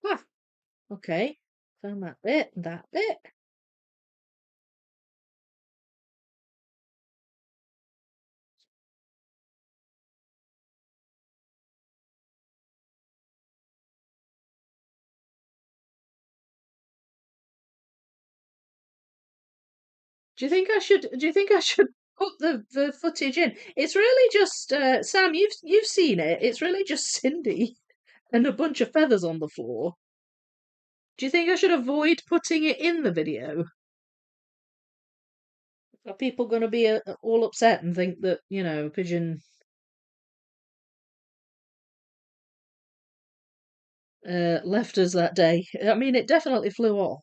Ah, okay. Found that bit, that bit. Do you think I should put the footage in? It's really just Sam, you've seen it. It's really just Cindy and a bunch of feathers on the floor. Do you think I should avoid putting it in the video? Are people going to be all upset and think that, Pigeon left us that day? I mean, it definitely flew off.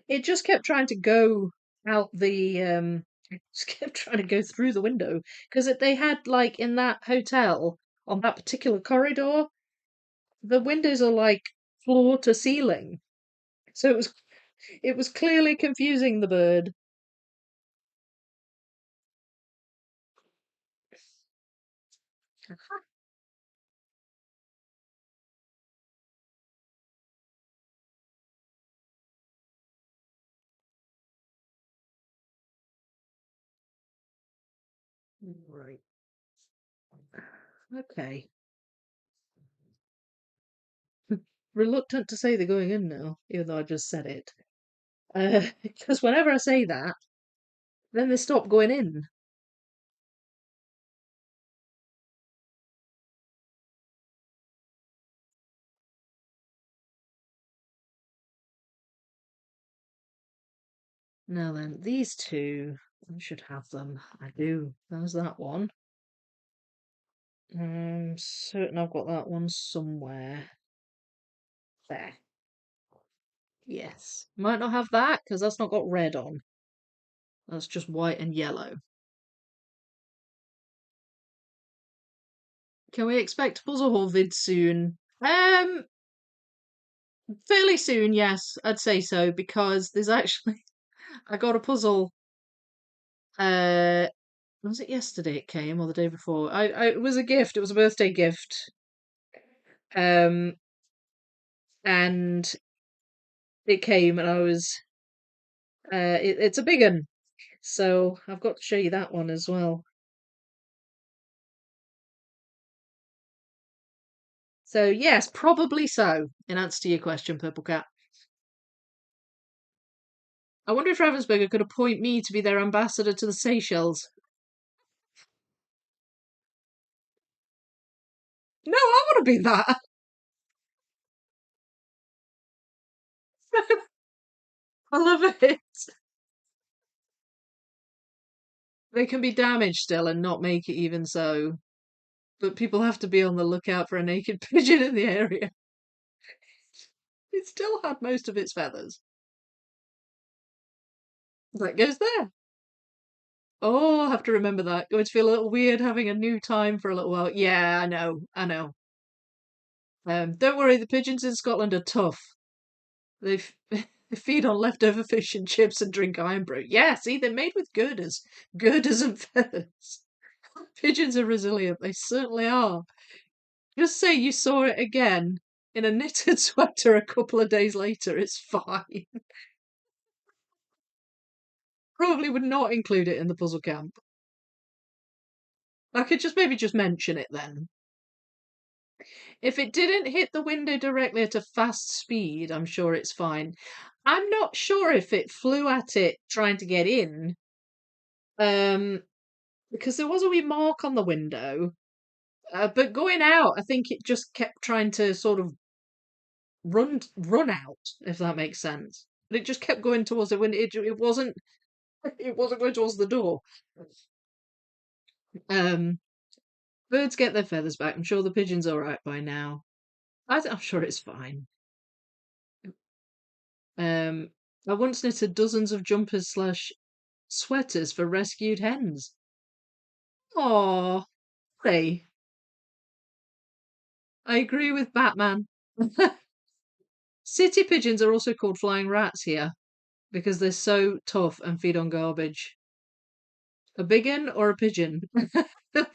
It just kept trying to go out the it just kept trying to go through the window because they had like in that hotel on that particular corridor, the windows are like floor to ceiling. So it was clearly confusing the bird. Right. Okay. Reluctant to say they're going in now, even though I just said it. Because whenever I say that, then they stop going in. Now then, these two, I should have them. I do. There's that one. I'm certain I've got that one somewhere. There. Yes. Might not have that because that's not got red on. That's just white and yellow. Can we expect puzzle haul vid soon? Fairly soon, yes, I'd say so because there's actually I got a puzzle. Uh, was it yesterday it came or the day before? It was a gift. It was a birthday gift. Um, and it came, and I was. It's a big one, so I've got to show you that one as well. So yes, probably so. In answer to your question, Purple Cat. I wonder if Ravensburger could appoint me to be their ambassador to the Seychelles. No, I want to be that. I love it. They can be damaged still and not make it even so. But people have to be on the lookout for a naked pigeon in the area. It still had most of its feathers. That goes there. Oh, I'll have to remember that. Going to feel a little weird having a new time for a little while. Yeah, I know, I know. Don't worry, the pigeons in Scotland are tough. They they feed on leftover fish and chips and drink iron brew. Yeah, see, they're made with girders and feathers. Pigeons are resilient. They certainly are. Just say you saw it again in a knitted sweater a couple of days later. It's fine. Probably would not include it in the puzzle camp. I could just maybe just mention it then. If it didn't hit the window directly at a fast speed, I'm sure it's fine. I'm not sure if it flew at it trying to get in, um, because there was a wee mark on the window. But going out, I think it just kept trying to sort of run out, if that makes sense. But it just kept going towards the window. It wasn't it wasn't going towards the door. Um, Birds get their feathers back. I'm sure the pigeon's all right by now. I'm sure it's fine. Um, I once knitted dozens of jumpers slash sweaters for rescued hens. Oh, hey, I agree with Batman. City pigeons are also called flying rats here because they're so tough and feed on garbage. A big un or a pigeon?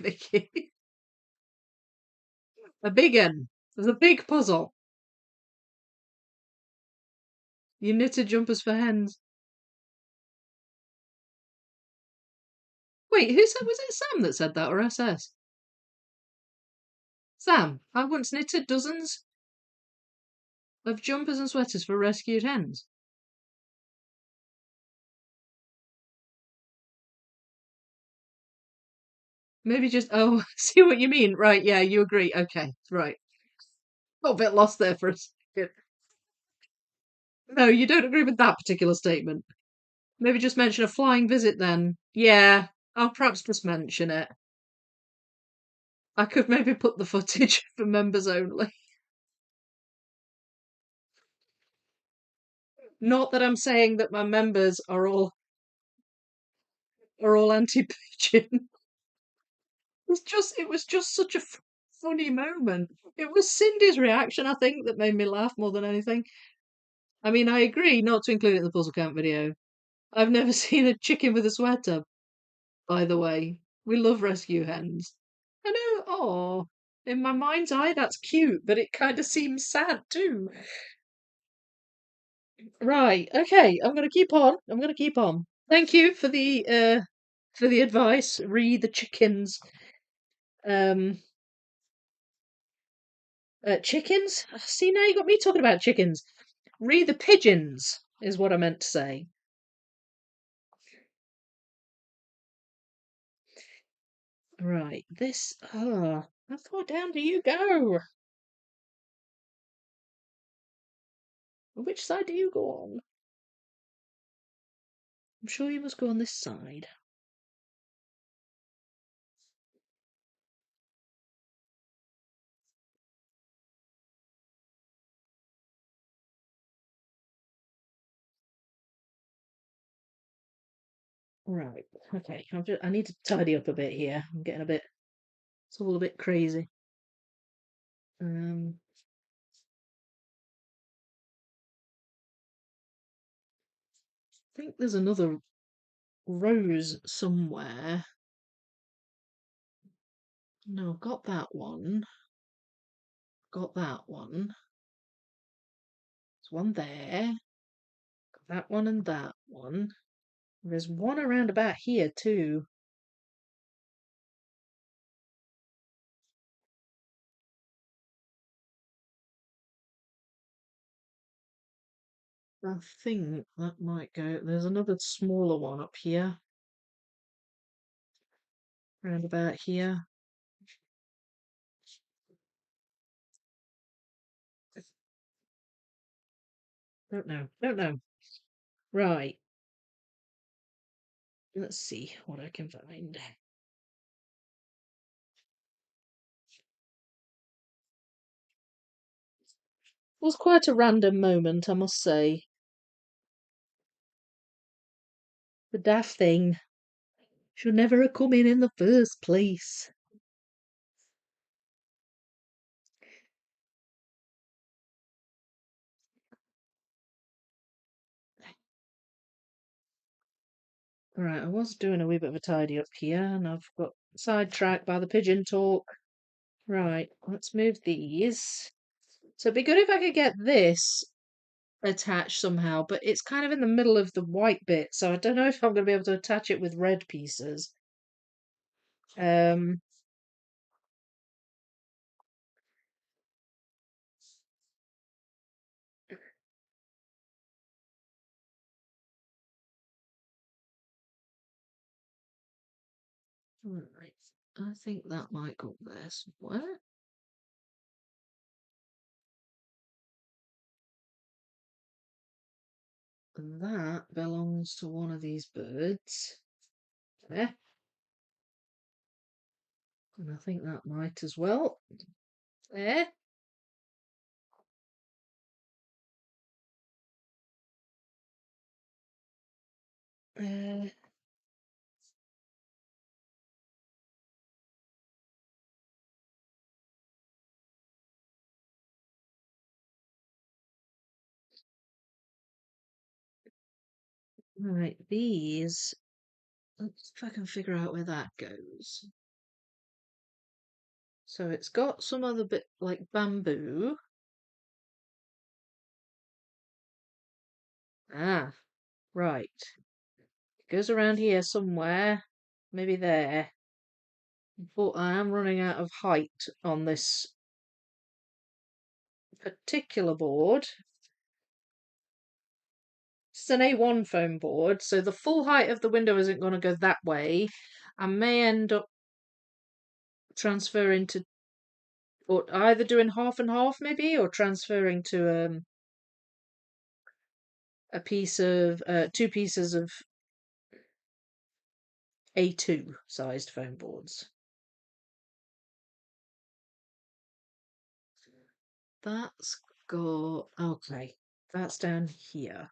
Vicky. A big un. There's a big puzzle. You knitted jumpers for hens. Wait, who said, was it Sam that said that or SS? Sam, I once knitted dozens of jumpers and sweaters for rescued hens. Maybe just, oh, see what you mean. Right, yeah, you agree. Okay, right. Got a bit lost there for a second. No, you don't agree with that particular statement. Maybe just mention a flying visit then. Yeah, I'll perhaps just mention it. I could maybe put the footage for members only. Not that I'm saying that my members are all anti-pigeon. It was just such a funny moment. It was Cindy's reaction, I think, that made me laugh more than anything. I mean, I agree not to include it in the puzzle count video. I've never seen a chicken with a sweater, by the way. We love rescue hens. I know, oh, in my mind's eye, that's cute, but it kind of seems sad too. Right, okay, I'm gonna keep on. I'm gonna keep on. Thank you for the advice. Read the chickens. Um, chickens? See, now you got me talking about chickens. Read the pigeons is what I meant to say. Right, this. Ah, how far down do you go? Which side do you go on? I'm sure you must go on this side. Right, okay. I need to tidy up a bit here. I'm getting a bit. It's all a bit crazy. Um, I think there's another rose somewhere. No, got that one. Got that one. There's one there. Got that one and that one. There's one around about here too. I think that might go. There's another smaller one up here. Around about here. Don't know. Don't know. Right. Let's see what I can find. It was quite a random moment, I must say. The daft thing should never have come in the first place. Right, I was doing a wee bit of a tidy up here, and I've got sidetracked by the pigeon talk. Right, let's move these. So it'd be good if I could get this attached somehow, but it's kind of in the middle of the white bit, so I don't know if I'm going to be able to attach it with red pieces. Um, Right. I think that might go there somewhere. That belongs to one of these birds. There. And I think that might as well. There. Uh, right, these. Let's see if I can figure out where that goes. So it's got some other bit like bamboo. Ah, right. It goes around here somewhere. Maybe there. But I am running out of height on this particular board. It's an A1 foam board, so the full height of the window isn't going to go that way. I may end up transferring to, or either doing half and half maybe, or transferring to a piece of, two pieces of A2 sized foam boards. That's got, okay, that's down here.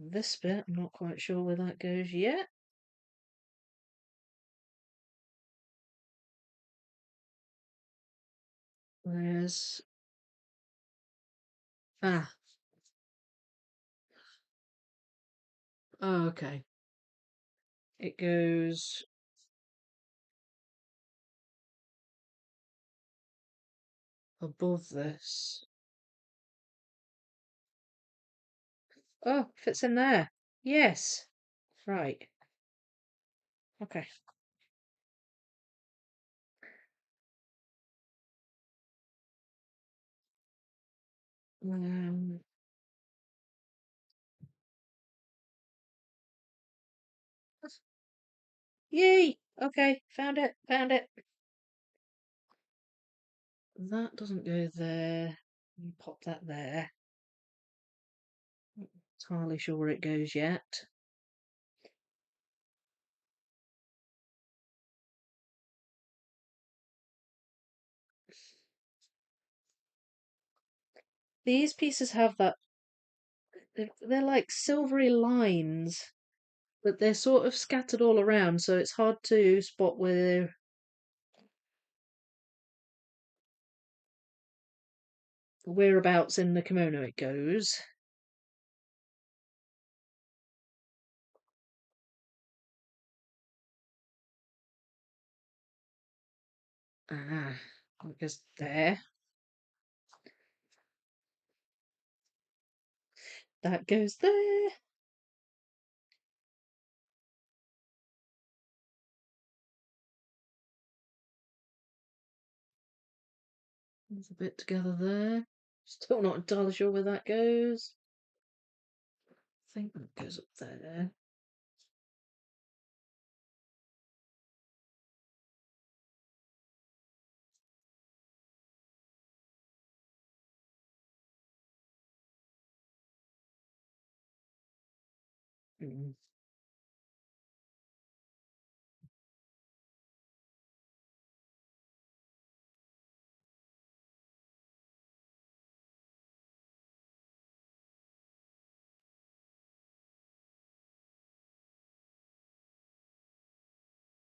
This bit, I'm not quite sure where that goes yet. Where's, ah, oh, okay. It goes above this. Oh, fits in there. Yes. Right. Okay. Um, yay! Okay, found it, found it. That doesn't go there. You pop that there. Not entirely sure where it goes yet. These pieces have that, they're like silvery lines, but they're sort of scattered all around, so it's hard to spot whereabouts in the kimono it goes. Ah, it goes there. That goes there. There's a bit together there. Still not entirely sure where that goes. I think that goes up there. Mm.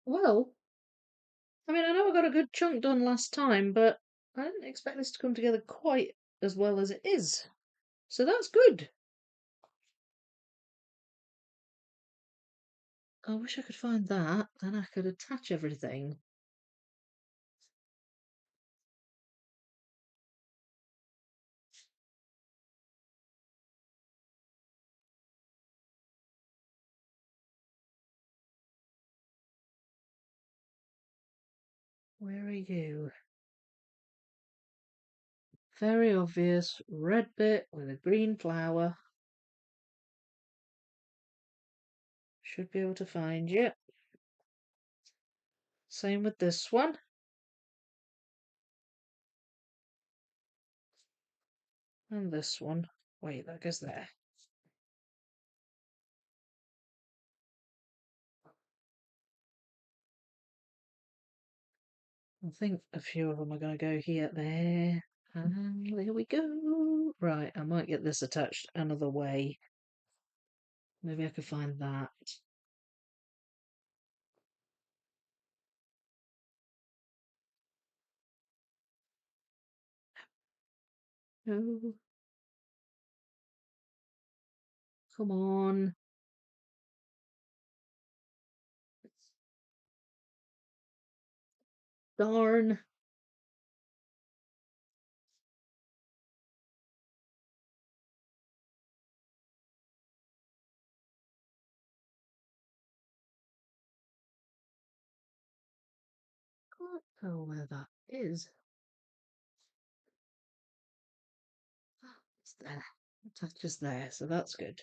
Well, I mean, I know I got a good chunk done last time, but I didn't expect this to come together quite as well as it is. So that's good. I wish I could find that, then I could attach everything. Where are you? Very obvious red bit with a green flower. Should be able to find you. Same with this one. And this one. Wait, that goes there. I think a few of them are going to go here, there. And there we go. Right, I might get this attached another way. Maybe I could find that. No. Come on. Darn. Can't tell where that is. It's there. That's just there, so that's good.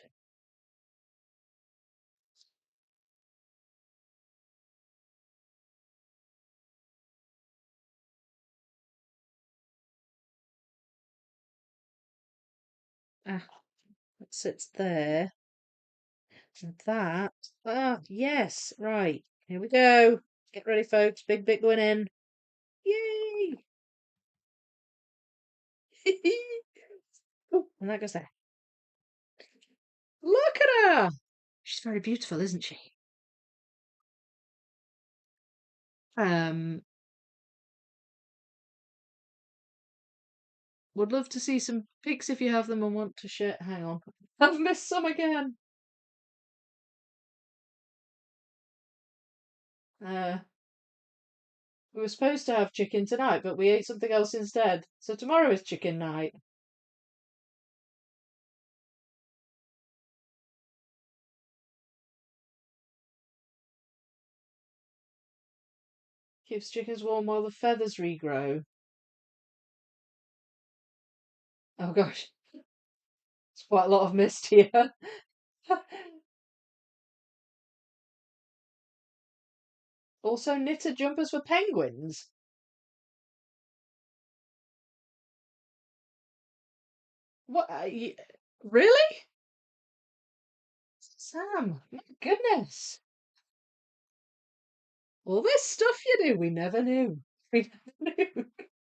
Ah, it sits there. And that. Ah, yes. Right. Here we go. Get ready, folks. Big bit going in. Yay! Oh, and that goes there. Look at her! She's very beautiful, isn't she? Um, would love to see some pics if you have them and want to share. Hang on. I've missed some again. Uh, we were supposed to have chicken tonight, but we ate something else instead. So tomorrow is chicken night. Keeps chickens warm while the feathers regrow. Oh gosh, it's quite a lot of mist here. Also, knitted jumpers for penguins. What? Really? Sam, my goodness. All this stuff you do, we never knew. We never knew.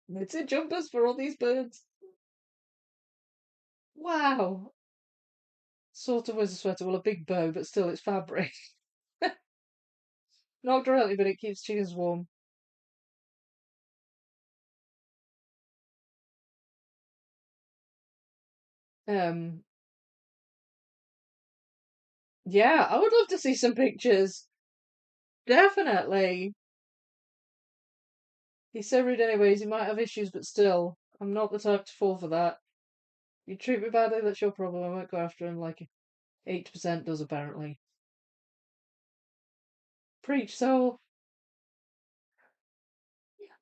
Knitted jumpers for all these birds. Wow. Sort of wears a sweater, well, a big bow, but still it's fabric. Not directly, but it keeps chickens warm. Um, yeah, I would love to see some pictures. Definitely. He's so rude anyways, he might have issues, but still, I'm not the type to fall for that. You treat me badly, that's your problem. I won't go after him like 80% does, apparently. Preach, so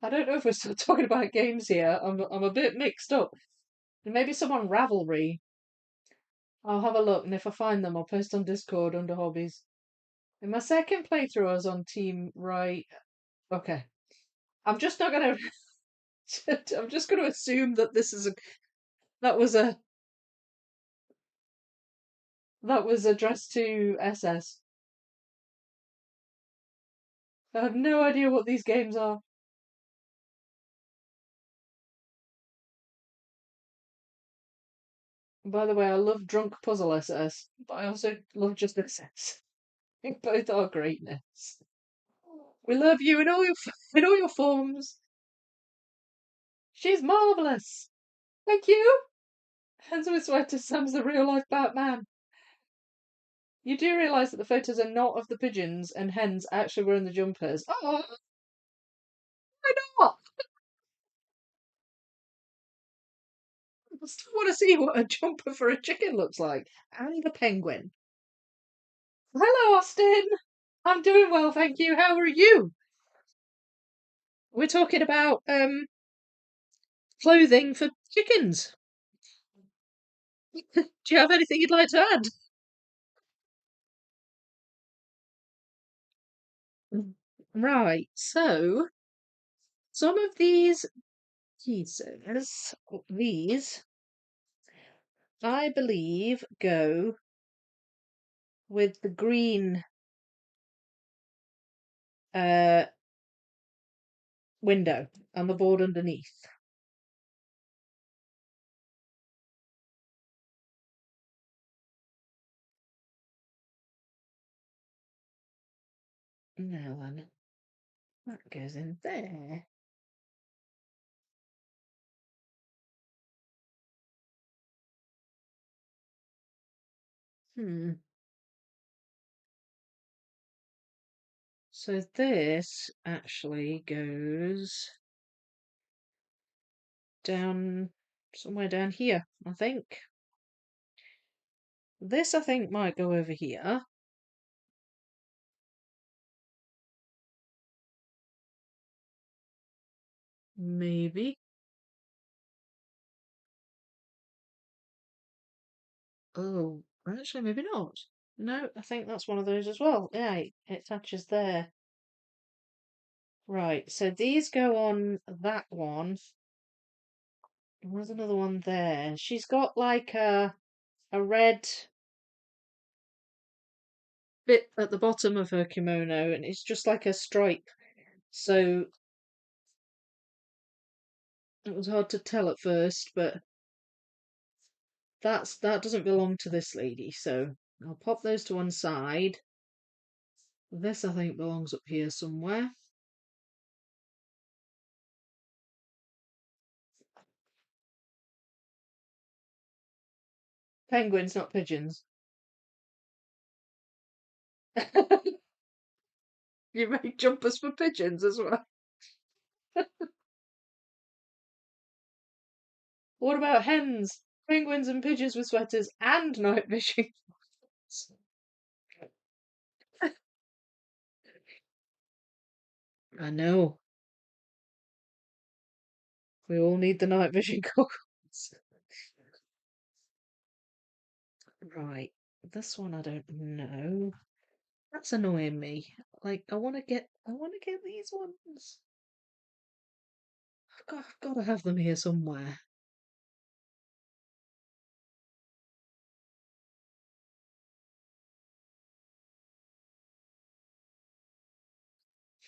I don't know if we're still talking about games here. I'm a bit mixed up. Maybe some on Ravelry. I'll have a look, and if I find them, I'll post on Discord under hobbies. In my second playthrough, I was on Team Right. Okay, I'm just not gonna. I'm just gonna assume that this is a. That was a. That was addressed to SS. I have no idea what these games are. And by the way, I love Drunk Puzzle SS, but I also love just SS. I think both are greatness. We love you in all your in all your forms. She's marvelous. Thank you. Hands with sweater. Sam's the real life Batman. You do realise that the photos are not of the pigeons and hens actually wearing the jumpers. Oh, why not? I still want to see what a jumper for a chicken looks like. And the penguin. Hello, Austin. I'm doing well, thank you. How are you? We're talking about clothing for chickens. Do you have anything you'd like to add? Right, so some of these pieces, these, I believe, go with the green uh, window on the board underneath. Now then, that goes in there. Hmm. So this actually goes down somewhere down here, I think. This, I think, might go over here. Maybe. Oh, actually, maybe not. No, I think that's one of those as well. Yeah, it attaches there. Right, so these go on that one. There's another one there. She's got like a red bit at the bottom of her kimono, and it's just like a stripe. So it was hard to tell at first, but that doesn't belong to this lady. So I'll pop those to one side. This I think belongs up here somewhere. Penguins, not pigeons. You make jumpers for pigeons as well. What about hens? Penguins and pigeons with sweaters and night vision. I know. We all need the night vision goggles. Right. This one I don't know. That's annoying me. Like I wanna get these ones. I've got to have them here somewhere.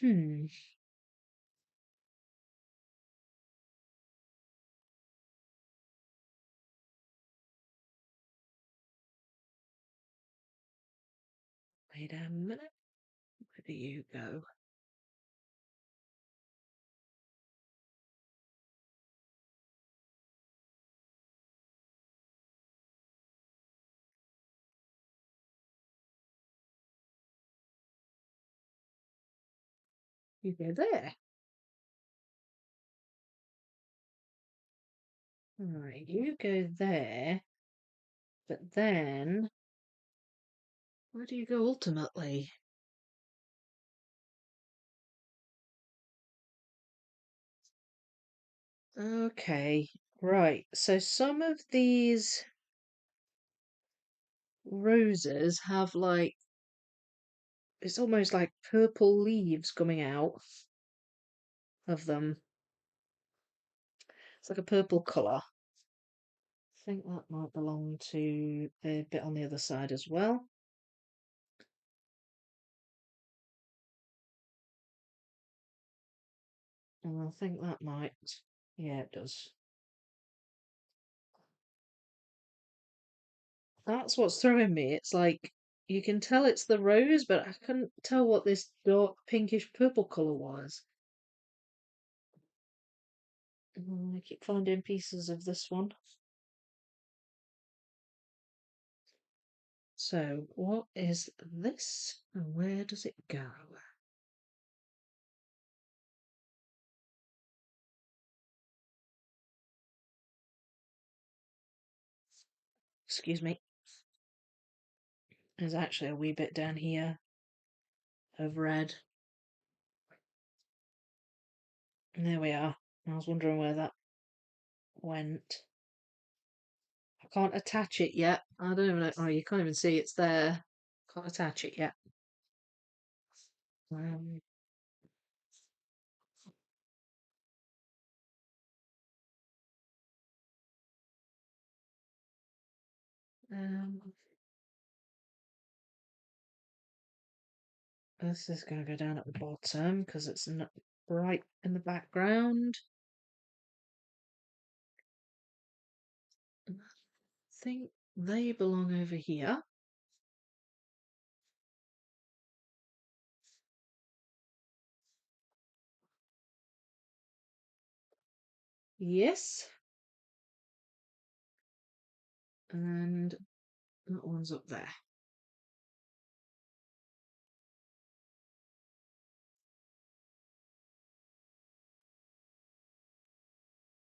Hmm. Wait a minute. Where do you go? You go there. Right, you go there. But then, where do you go ultimately? Okay, right. So some of these roses have like, it's almost like purple leaves coming out of them. It's like a purple colour. I think that might belong to the bit on the other side as well. And I think that might, yeah, it does. That's what's throwing me. It's like you can tell it's the rose, but I couldn't tell what this dark pinkish purple colour was. I keep finding pieces of this one. So, what is this and where does it go? Excuse me. There's actually a wee bit down here of red. And there we are. I was wondering where that went. I can't attach it yet. I don't even know. Oh, you can't even see it's there. Can't attach it yet. Um, um, this is going to go down at the bottom because it's not bright in the background. I think they belong over here. Yes. And that one's up there.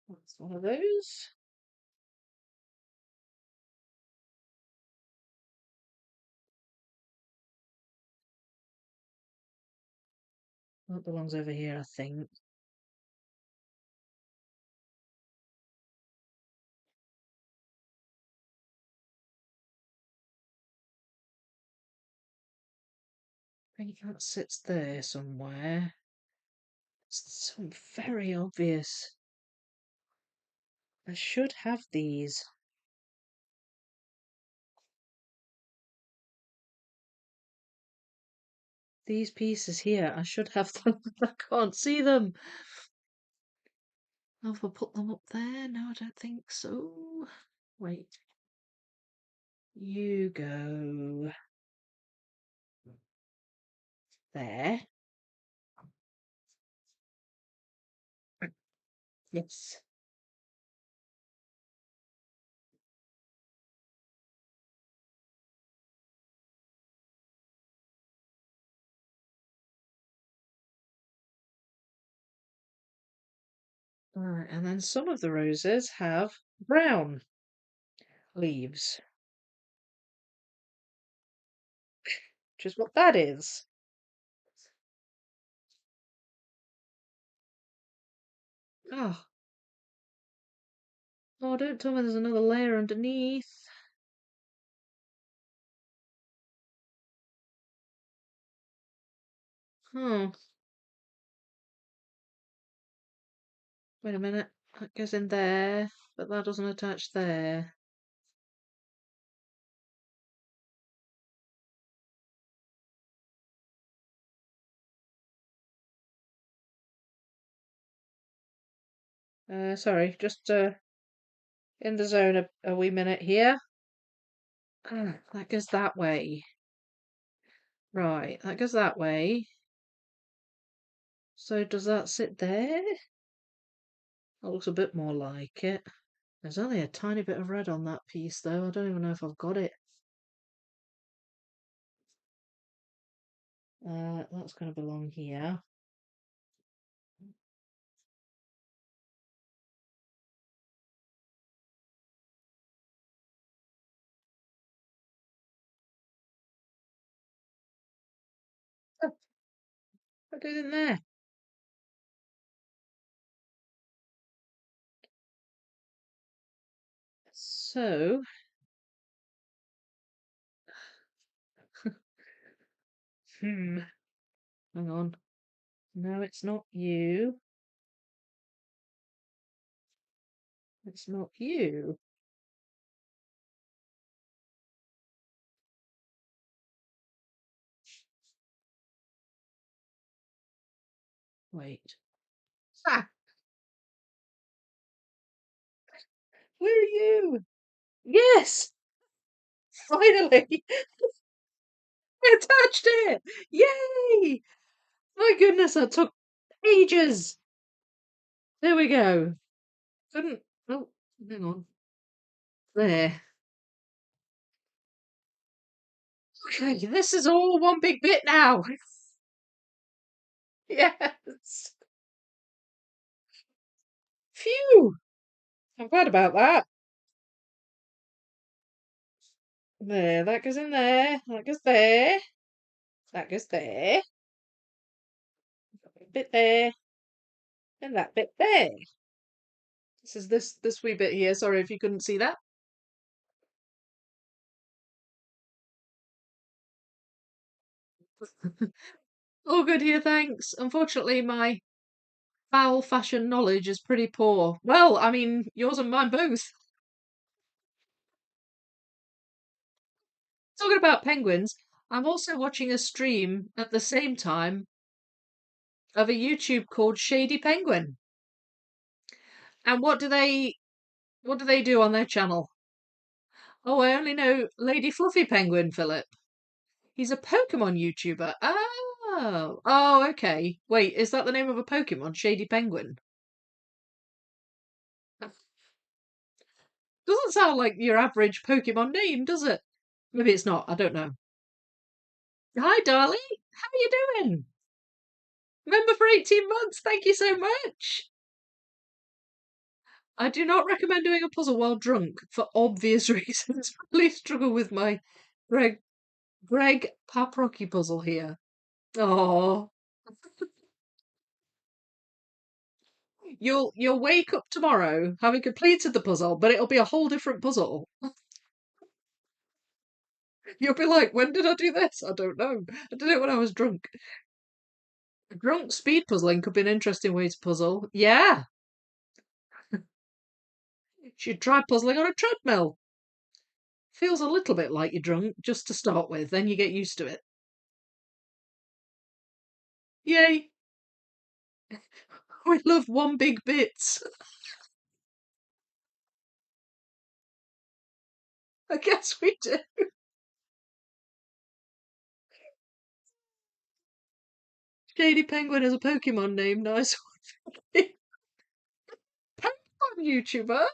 That's one of those. That belongs over here, I think. I think that sits there somewhere. It's so very obvious. I should have these. These pieces here, I should have them. I can't see them. Have I put them up there? No, I don't think so. Wait. You go there. Yes. Alright, and then some of the roses have brown leaves, which is what that is. Oh, oh, don't tell me there's another layer underneath. Hmm. Wait a minute. That goes in there, but that doesn't attach there. Sorry, just in the zone a wee minute here. That goes that way. Right, that goes that way. So does that sit there? That looks a bit more like it. There's only a tiny bit of red on that piece, though. I don't even know if I've got it. That's going to belong here. Oh, that goes in there. So, hang on. No, it's not you. It's not you. Wait. Ah, where are you? Yes, finally, I attached it. Yay! My goodness, that took ages. There we go. Couldn't. Oh, hang on. There. Okay, this is all one big bit now. Yes. Phew. I'm glad about that. There, that goes in there. That goes there. That goes there. That bit there. And that bit there. This is this wee bit here. Sorry if you couldn't see that. All good here, thanks. Unfortunately, my foul fashion knowledge is pretty poor. Well, I mean, yours and mine both. Talking about penguins, I'm also watching a stream at the same time of a YouTube called Shady Penguin. And what do they do on their channel? Oh, I only know Lady Fluffy Penguin, Philip. He's a Pokemon YouTuber. Oh. Oh, okay. Wait, is that the name of a Pokemon? Shady Penguin? Doesn't sound like your average Pokemon name, does it? Maybe it's not. I don't know. Hi, darling. How are you doing? Member for 18 months. Thank you so much. I do not recommend doing a puzzle while drunk for obvious reasons. Really struggle with my Greg Greg Paprocki puzzle here. Oh, you'll wake up tomorrow having completed the puzzle, but it'll be a whole different puzzle. You'll be like, when did I do this? I don't know. I did it when I was drunk. Drunk speed puzzling could be an interesting way to puzzle. Yeah, should try puzzling on a treadmill. Feels a little bit like you're drunk just to start with, then you get used to it. Yay! We love one big bits. I guess we do. Shady Penguin has a Pokemon name. Nice. Pokemon YouTuber.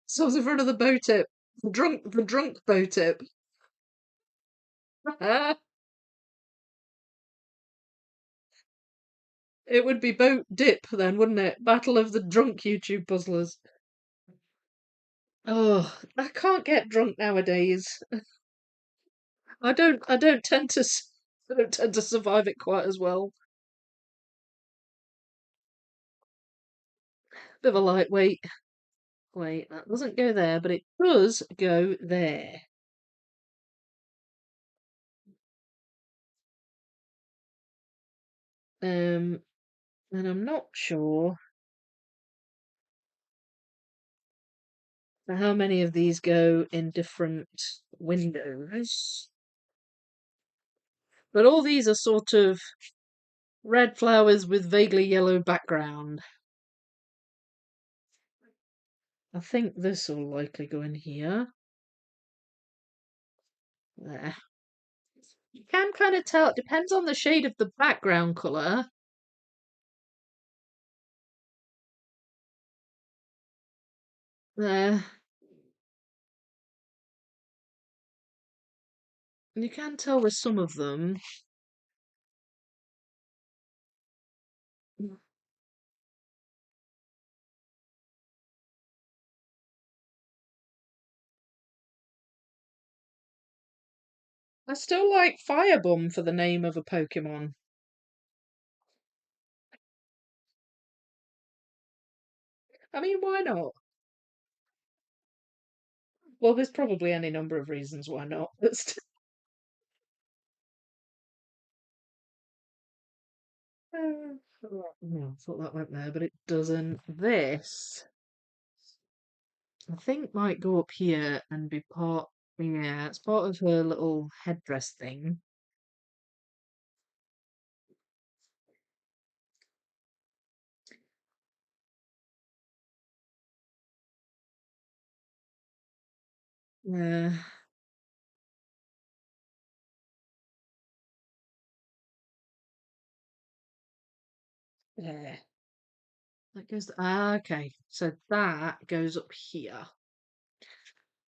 So in front of the bow tip. The drunk bow tip. It would be boat dip then, wouldn't it? Battle of the drunk YouTube puzzlers. Oh, I can't get drunk nowadays. I don't tend to survive it quite as well. Bit of a lightweight. Wait, that doesn't go there, but it does go there. Um, and I'm not sure how many of these go in different windows, but all these are sort of red flowers with vaguely yellow background. I think this will likely go in here. There. You can kind of tell, it depends on the shade of the background colour. There. And you can tell with some of them. I still like Firebomb for the name of a Pokemon. I mean, why not? Well, there's probably any number of reasons why not. But still. No, I thought that went there, but it doesn't. This, I think, might go up here and be part. Yeah, it's part of her little headdress thing. Yeah. Yeah. That goes. Okay. So that goes up here.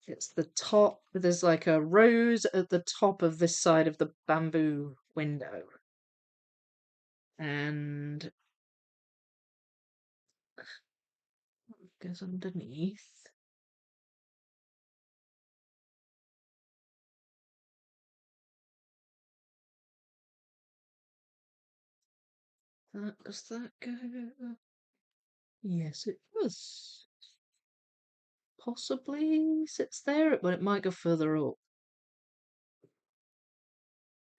It's the top. There's like a rose at the top of this side of the bamboo window. And goes underneath. Does that go? Yes, it does. Possibly sits there, but it might go further up.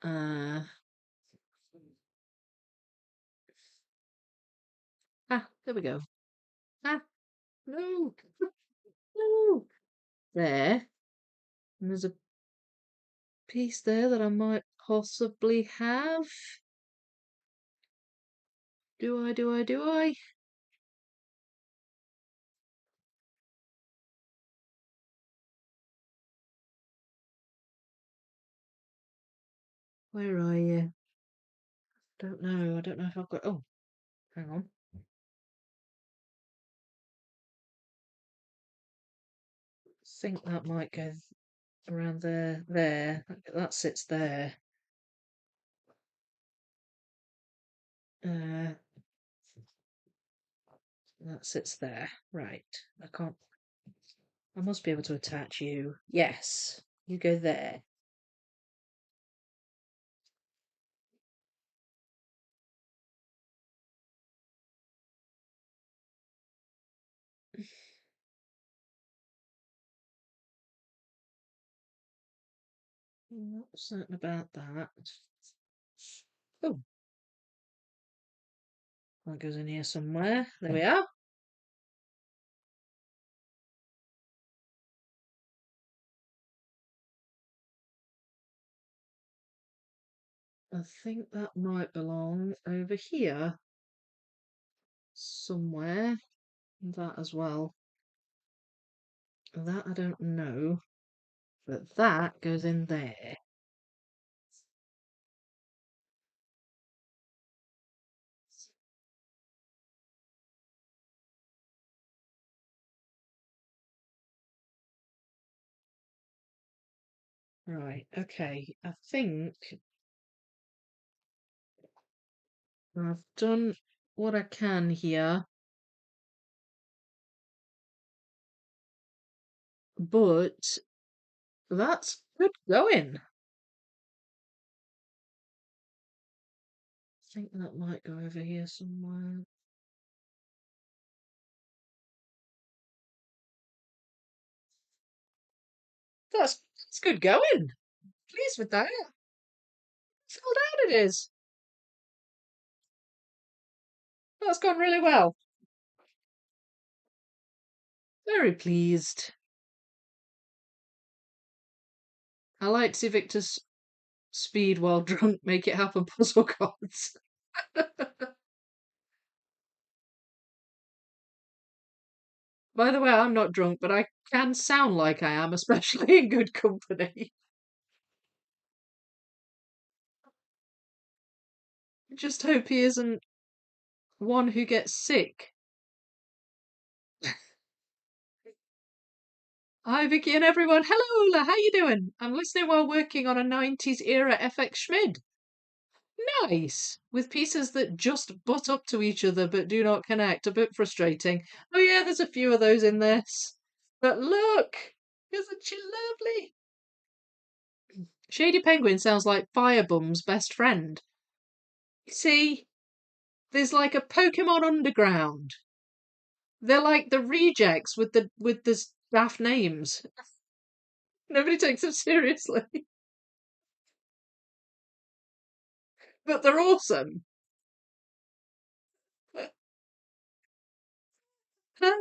there we go. No, no. There. And there's a piece there that I might possibly have. Do I? Where are you? Don't know. I don't know if I've got. Oh, hang on. Think that might go around there. There. That sits there. That sits there. Right. I can't. I must be able to attach you. Yes. You go there. I'm not certain about that. Oh, that goes in here somewhere. There we are. I think that might belong over here somewhere. That as well. That I don't know, but that goes in there. Right, okay. I think I've done what I can here, but that's good going. I think that might go over here somewhere. That's good going. Pleased with that. Filled out it is. That's gone really well. Very pleased. I like to see Victor's speed while drunk make it happen puzzle cards. By the way, I'm not drunk, but I can sound like I am, especially in good company. Just hope he isn't one who gets sick. Hi, Vicky and everyone. Hello, Ola. How you doing? I'm listening while working on a 90s era FX Schmid. Nice. With pieces that just butt up to each other but do not connect. A bit frustrating. Oh yeah, there's a few of those in this. But look, isn't she lovely? Shady Penguin sounds like Firebum's best friend. See, there's like a Pokemon Underground. They're like the rejects with the staff names. Nobody takes them seriously, but they're awesome. I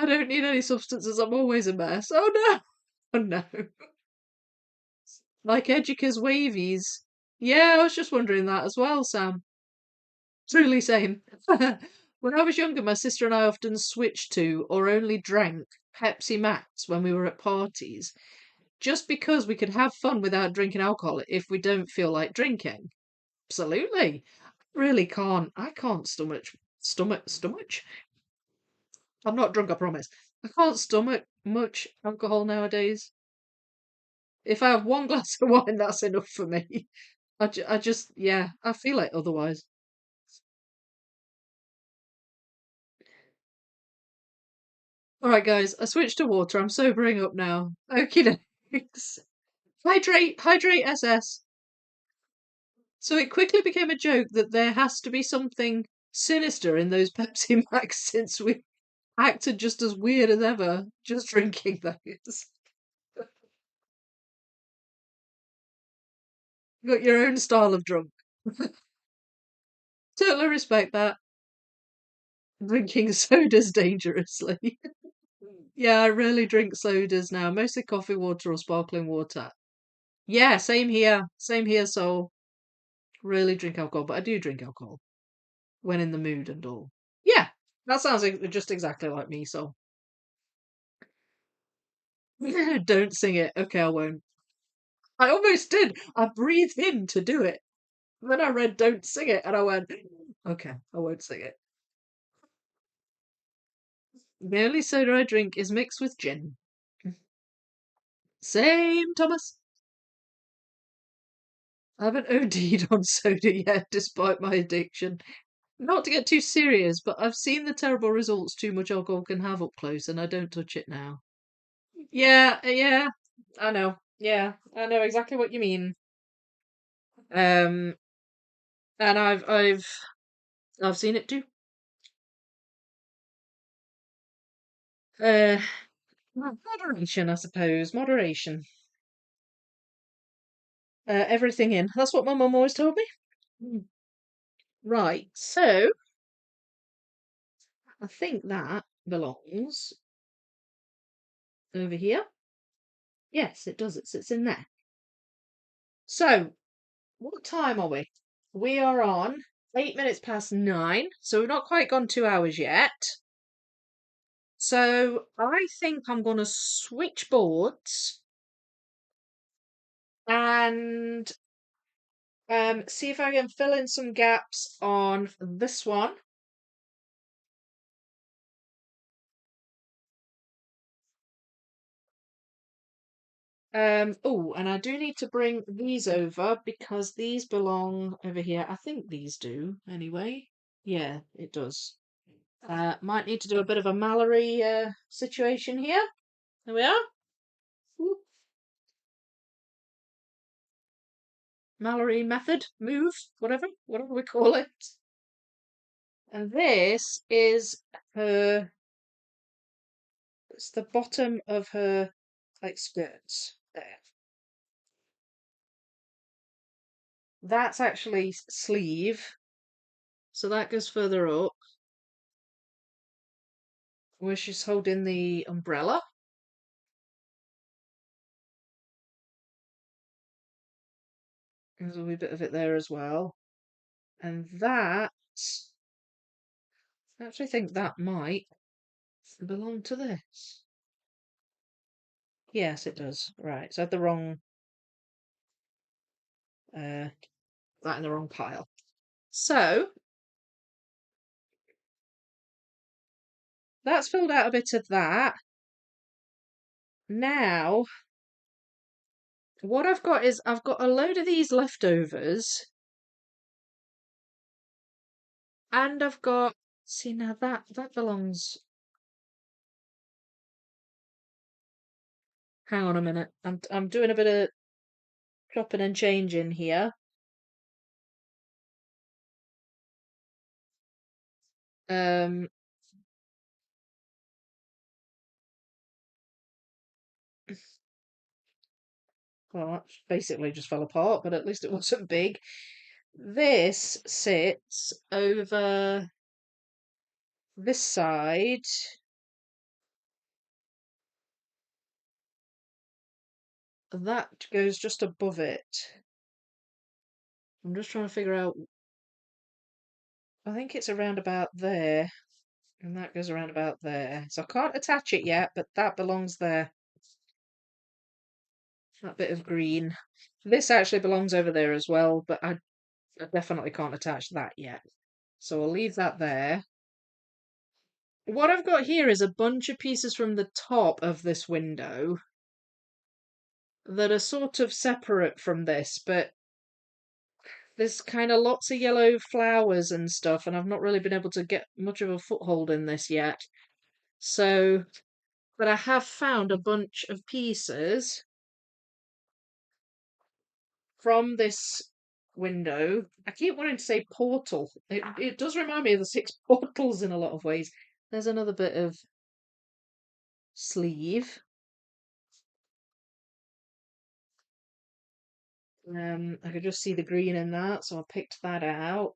don't need any substances. I'm always a mess. Oh no! Oh no! Like Educa's wavies. Yeah, I was just wondering that as well, Sam. Truly same. When I was younger, my sister and I often switched to or only drank Pepsi Max when we were at parties, just because we could have fun without drinking alcohol if we don't feel like drinking. Absolutely. Really can't. I can't stomach. I'm not drunk, I promise. I can't stomach much alcohol nowadays. If I have one glass of wine, that's enough for me. I just, yeah, I feel it otherwise. All right, guys, I switched to water. I'm sobering up now. Okie dokes. Hydrate, SS. So it quickly became a joke that there has to be something sinister in those Pepsi Max since we acted just as weird as ever, just drinking those. You got your own style of drunk. Totally respect that. Drinking sodas dangerously. Yeah, I rarely drink sodas now. Mostly coffee water or sparkling water. Yeah, same here. Same here, so rarely drink alcohol, but I do drink alcohol when in the mood and all. Yeah, that sounds just exactly like me, so. Don't sing it. Okay, I won't. I almost did. I breathed in to do it. Then I read don't sing it, and I went, okay, I won't sing it. The only soda I drink is mixed with gin. Same, Thomas. I haven't OD'd on soda yet, despite my addiction. Not to get too serious, but I've seen the terrible results too much alcohol can have up close, and I don't touch it now. Yeah, yeah, I know. Yeah, I know exactly what you mean. Um, and I've seen it too. Uh, Moderation, I suppose. Moderation. Everything in. That's what my mum always told me. Mm. Right, so I think that belongs over here. Yes, it does. It sits in there. So, what time are we? We are on 8 minutes past 9, so we've not quite gone 2 hours yet. So I think I'm going to switch boards and see if I can fill in some gaps on this one. Oh, and I do need to bring these over because these belong over here. I think these do anyway. Yeah, it does. Might need to do a bit of a Mallory situation here. There we are. Whoop. Mallory method, move, whatever we call it. And this is her, it's the bottom of her like skirts there. That's actually sleeve, so that goes further up where she's holding the umbrella. There's a wee bit of it there as well. And that, I actually think that might belong to this. Yes, it does. Right, so I had the wrong, that in the wrong pile. So that's filled out a bit of that. Now, what I've got is I've got a load of these leftovers, and I've got, see now that belongs. Hang on a minute. I'm doing a bit of chopping and changing here. Um, well, that basically just fell apart, but at least it wasn't big. This sits over this side. That goes just above it. I'm just trying to figure out. I think it's around about there, and that goes around about there. So I can't attach it yet, but that belongs there. That bit of green. This actually belongs over there as well, but I definitely can't attach that yet. So I'll leave that there. What I've got here is a bunch of pieces from the top of this window that are sort of separate from this, but there's kind of lots of yellow flowers and stuff, and I've not really been able to get much of a foothold in this yet. So, but I have found a bunch of pieces from this window. I keep wanting to say portal. It does remind me of the six portals in a lot of ways. There's another bit of sleeve. I could just see the green in that, so I picked that out.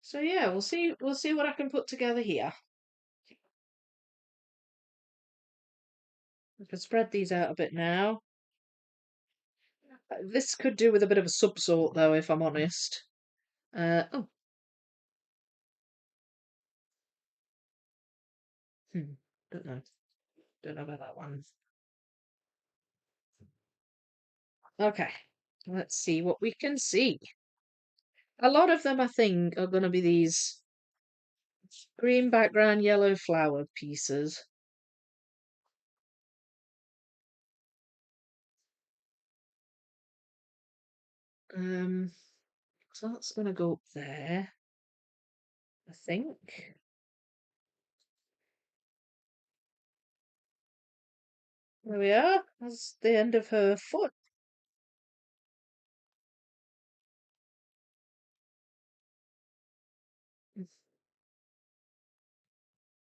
So yeah, we'll see what I can put together here. I can spread these out a bit now. This could do with a bit of a subsort though, if I'm honest. Oh, hmm, don't know. Don't know about that one. Okay, let's see what we can see. A lot of them, I think, are going to be these green background, yellow flower pieces. So that's going to go up there, I think. There we are. That's the end of her foot.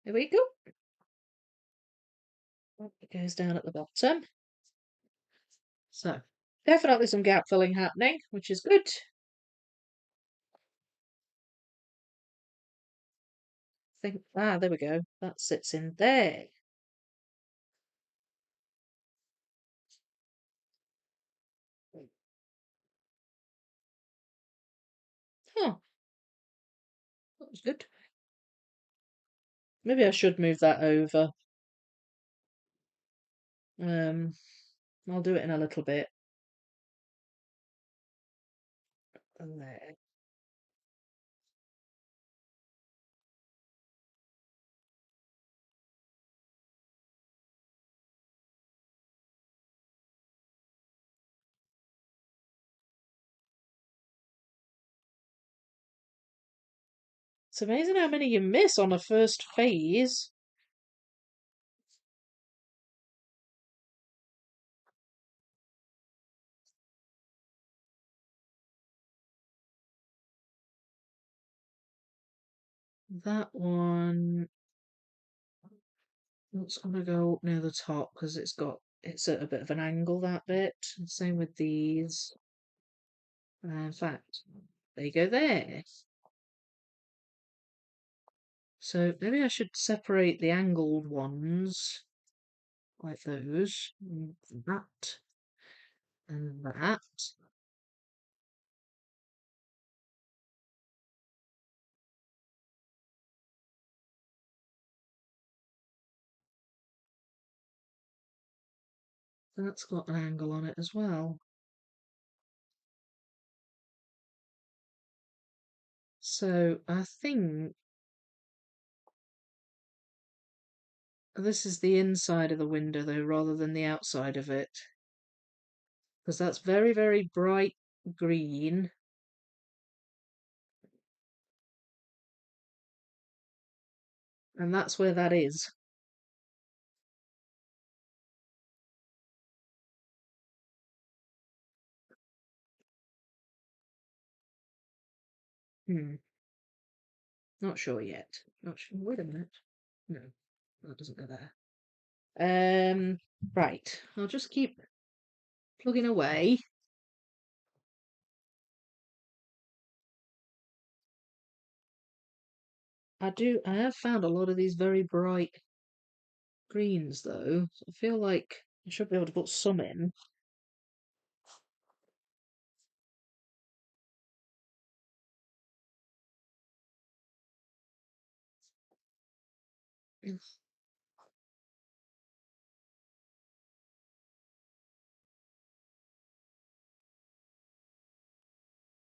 There we go. It goes down at the bottom. So, definitely some gap filling happening, which is good. There we go. That sits in there. Huh, that was good. Maybe I should move that over. Um, I'll do it in a little bit. And there. It's amazing how many you miss on a first phase. That one, it's gonna go up near the top because it's at a bit of an angle, that bit. Same with these. In fact, they go there. So maybe I should separate the angled ones like those. That and that. That's got an angle on it as well. So I think this is the inside of the window though, rather than the outside of it. Because that's very, very bright green. And that's where that is. Hmm. Not sure yet. Not sure. Wait a minute. No, that doesn't go there. Right. I'll just keep plugging away. I have found a lot of these very bright greens though. So I feel like I should be able to put some in.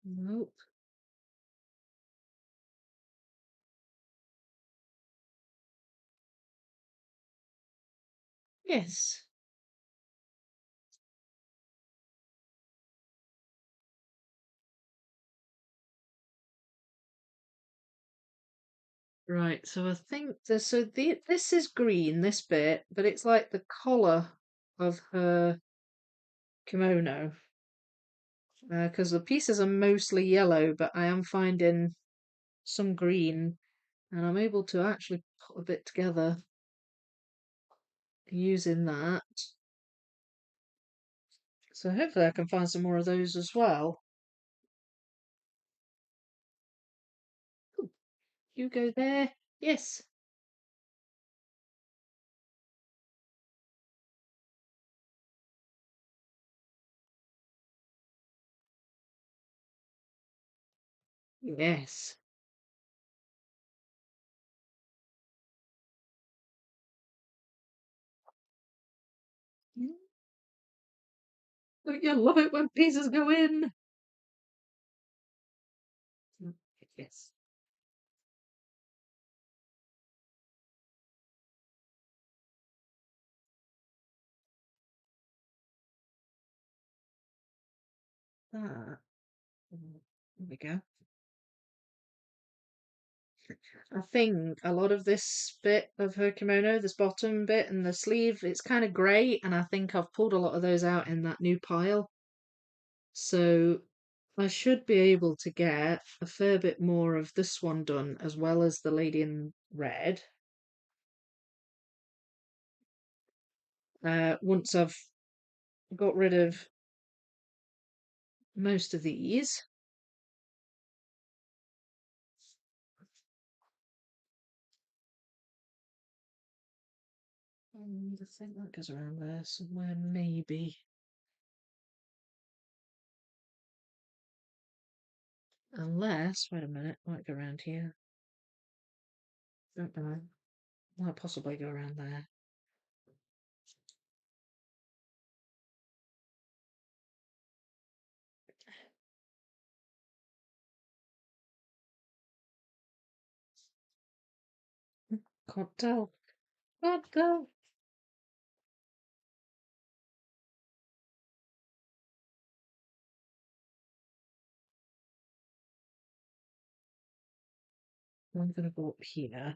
Nope. Yes. Right. So I think this is green, this bit, but it's like the collar of her kimono. Because the pieces are mostly yellow, but I am finding some green, and I'm able to actually put a bit together. using that. So hopefully I can find some more of those as well. Ooh, you go there. Yes. Yes. Don't you love it when pieces go in? Yes. Ah, there we go. I think a lot of this bit of her kimono, this bottom bit and the sleeve, it's kind of grey, and I think I've pulled a lot of those out in that new pile. So I should be able to get a fair bit more of this one done, as well as the lady in red. Once I've got rid of most of these. And I think that goes around there somewhere, maybe. Unless, wait a minute, might go around here. Don't know. Might possibly go around there. Can't tell. Can't tell. I'm gonna go up here.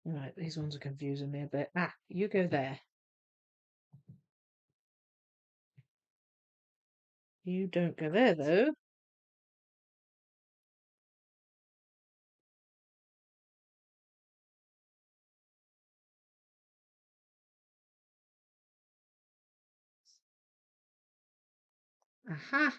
Right, these ones are confusing me a bit. Ah, you go there. You don't go there, though. Aha.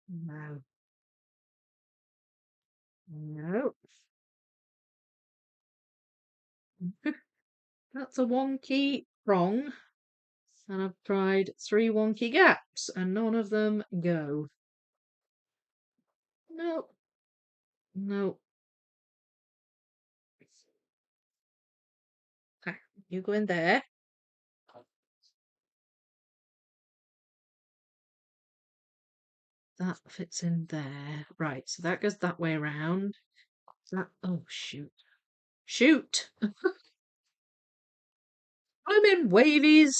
No. No. That's a wonky prong. And I've tried 3 wonky gaps, and none of them go. No. No. Ah, you go in there. That fits in there. Right, so that goes that way around. That, oh, shoot. Shoot! I'm in wavies.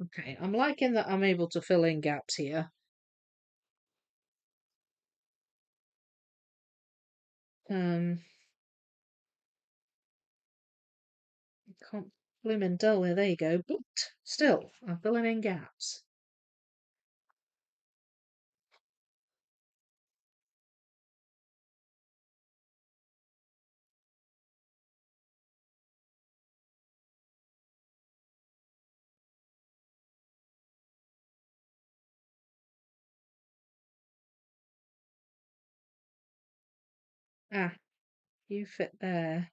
Okay, I'm liking that I'm able to fill in gaps here. Um, can't blooming tell where they go, but still, I'm filling in gaps. Ah, you fit there.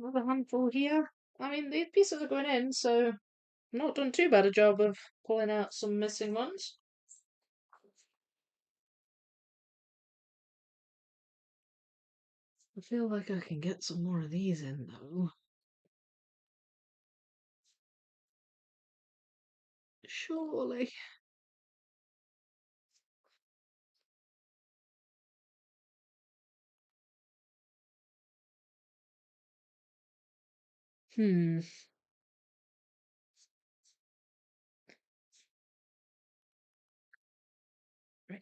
Another handful here. I mean, these pieces are going in, so not done too bad a job of pulling out some missing ones. I feel like I can get some more of these in, though. Surely. Hmm. Right.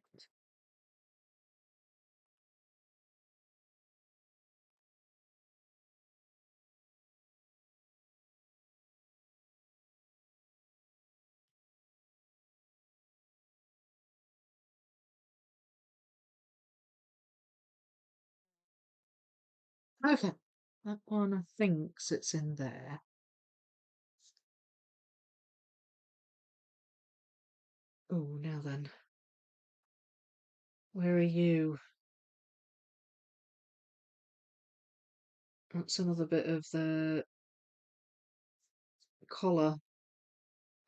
Okay. That one thinks it's in there. Oh, now then. Where are you? That's another bit of the collar,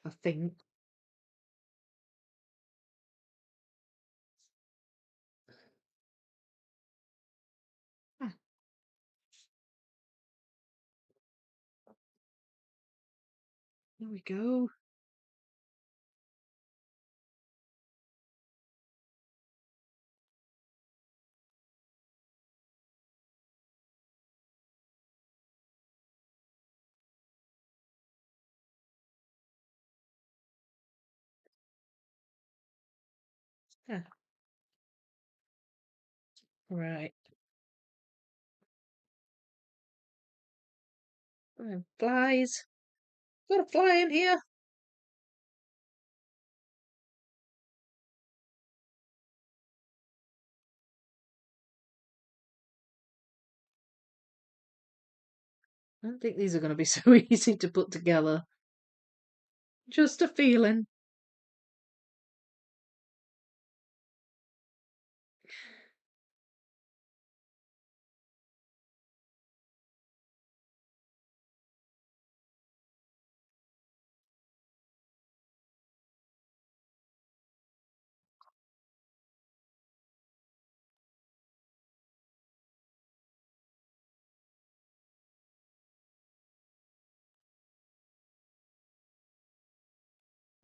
I think. Ah, there we go. Yeah, right. Oh, flies. Got a fly in here. I don't think these are going to be so easy to put together. Just a feeling.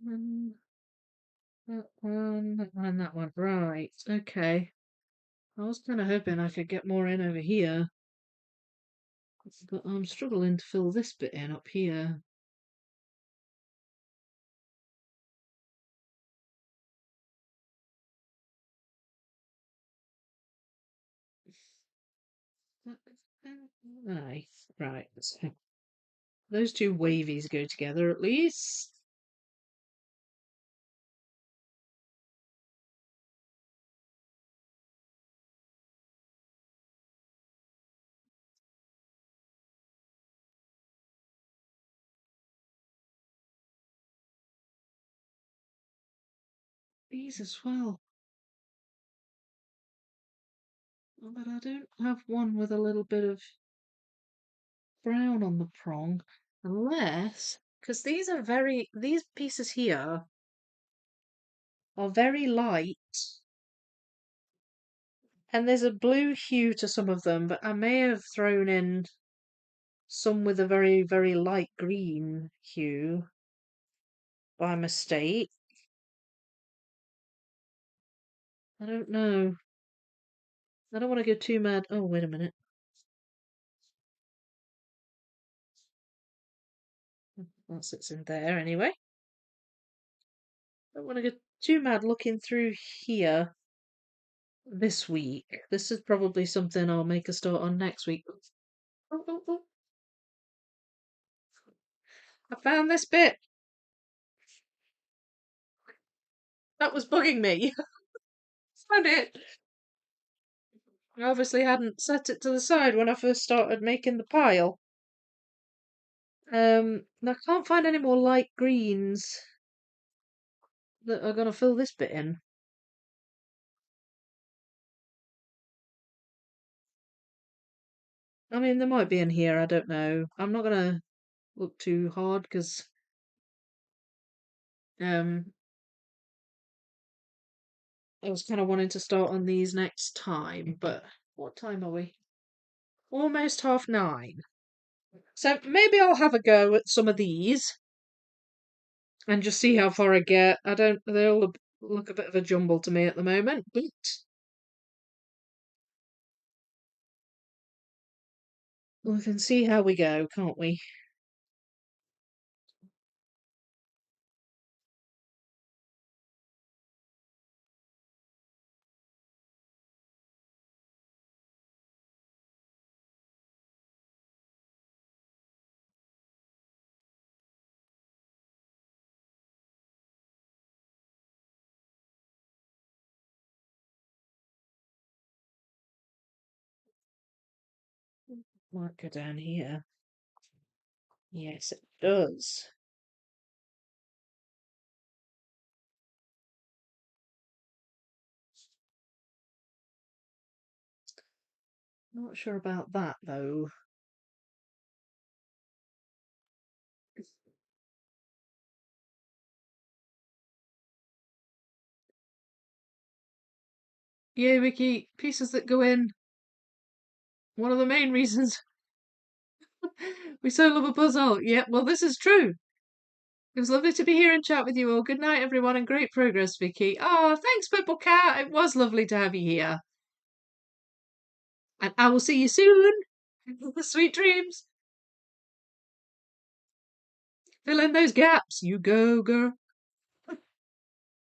Mm, that one, and that one. Right, okay. I was kind of hoping I could get more in over here, but I'm struggling to fill this bit in up here. Aye, right. So those two wavies go together at least. These as well. But I don't have one with a little bit of brown on the prong, unless, because these pieces here are very light, and there's a blue hue to some of them, but I may have thrown in some with a very, very light green hue by mistake. I don't know. I don't want to go too mad. Oh, wait a minute. That sits in there anyway. I don't want to go too mad looking through here this week. This is probably something I'll make a start on next week. Oh, oh, oh. I found this bit. That was bugging me. Found it. I obviously hadn't set it to the side when I first started making the pile. And I can't find any more light greens that are going to fill this bit in. I mean, there might be in here, I don't know. I'm not gonna look too hard because um I was kind of wanting to start on these next time, but what time are we? Almost 9:30. So maybe I'll have a go at some of these and just see how far I get. I don't, they all look a bit of a jumble to me at the moment, but we can see how we go, can't we? Might go down here. Yes, it does. Not sure about that though. Yeah, Vicky, pieces that go in. One of the main reasons we so love a puzzle. Yeah, well, this is true. It was lovely to be here and chat with you all. Good night, everyone, and great progress, Vicky. Oh, thanks, Purple Cat. It was lovely to have you here. And I will see you soon. Sweet dreams. Fill in those gaps. You go, girl.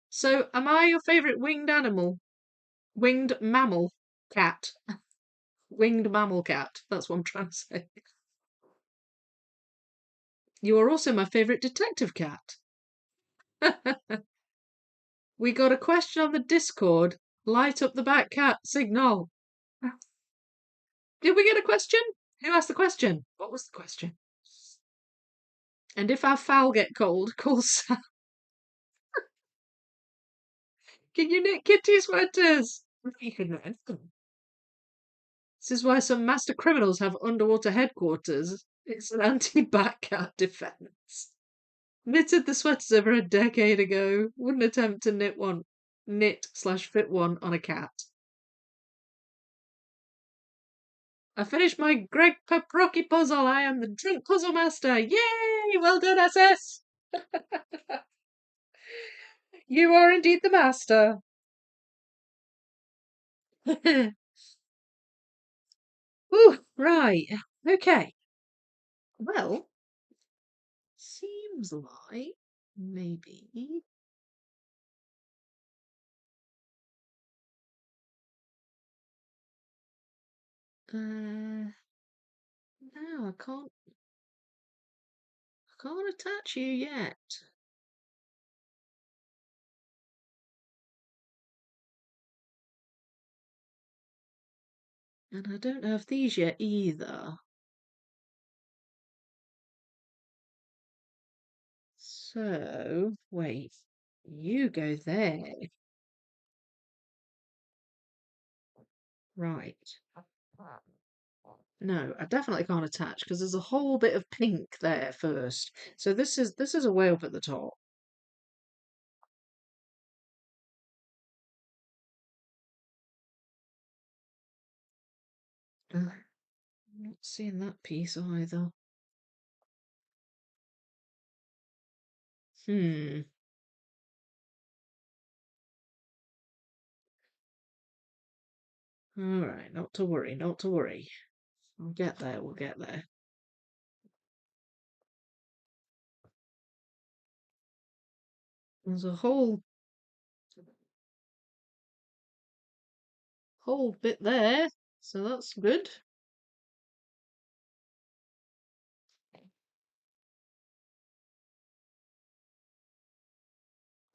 So, am I your favourite winged animal? Winged mammal cat. Winged mammal cat. That's what I'm trying to say. You are also my favourite detective cat. We got a question on the Discord. Light up the back cat signal. Did we get a question? Who asked the question? What was the question? And if our fowl get cold, call Sam. Can you knit kitty sweaters? You can knit anything. This is why some master criminals have underwater headquarters. It's an anti-bat cat defense. Knitted the sweaters over a decade ago. Wouldn't attempt to knit/fit one on a cat. I finished my Greg Paprocki puzzle. I am the drink puzzle master. Yay! Well done, SS. You are indeed the master. Ooh, right. Okay. Well, seems like maybe. No, I can't attach you yet. And I don't have these yet either. So, wait. You go there. Right. No, I definitely can't attach because there's a whole bit of pink there first. So this is a way up at the top. I'm not seeing that piece either. Hmm. All right, not to worry, not to worry. We'll get there, we'll get there. There's a whole bit there, so that's good.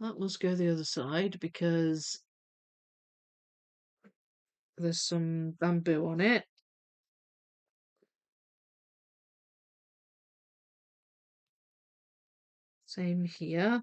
That must go the other side because there's some bamboo on it. Same here.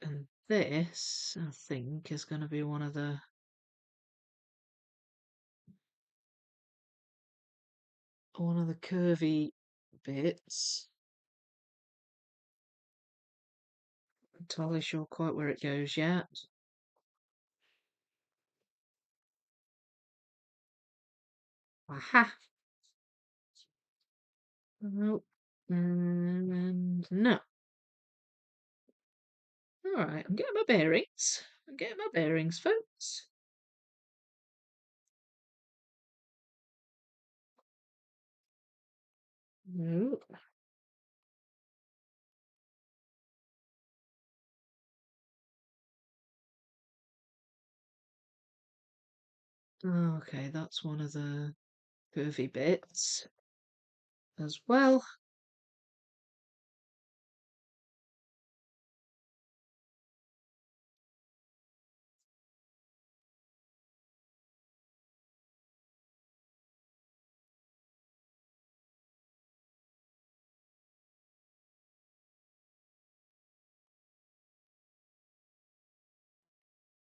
And this, I think, is going to be one of the curvy bits. Not entirely sure quite where it goes yet. Aha! Nope. And no. Alright, I'm getting my bearings. I'm getting my bearings, folks. No. Okay, that's one of the curvy bits as well.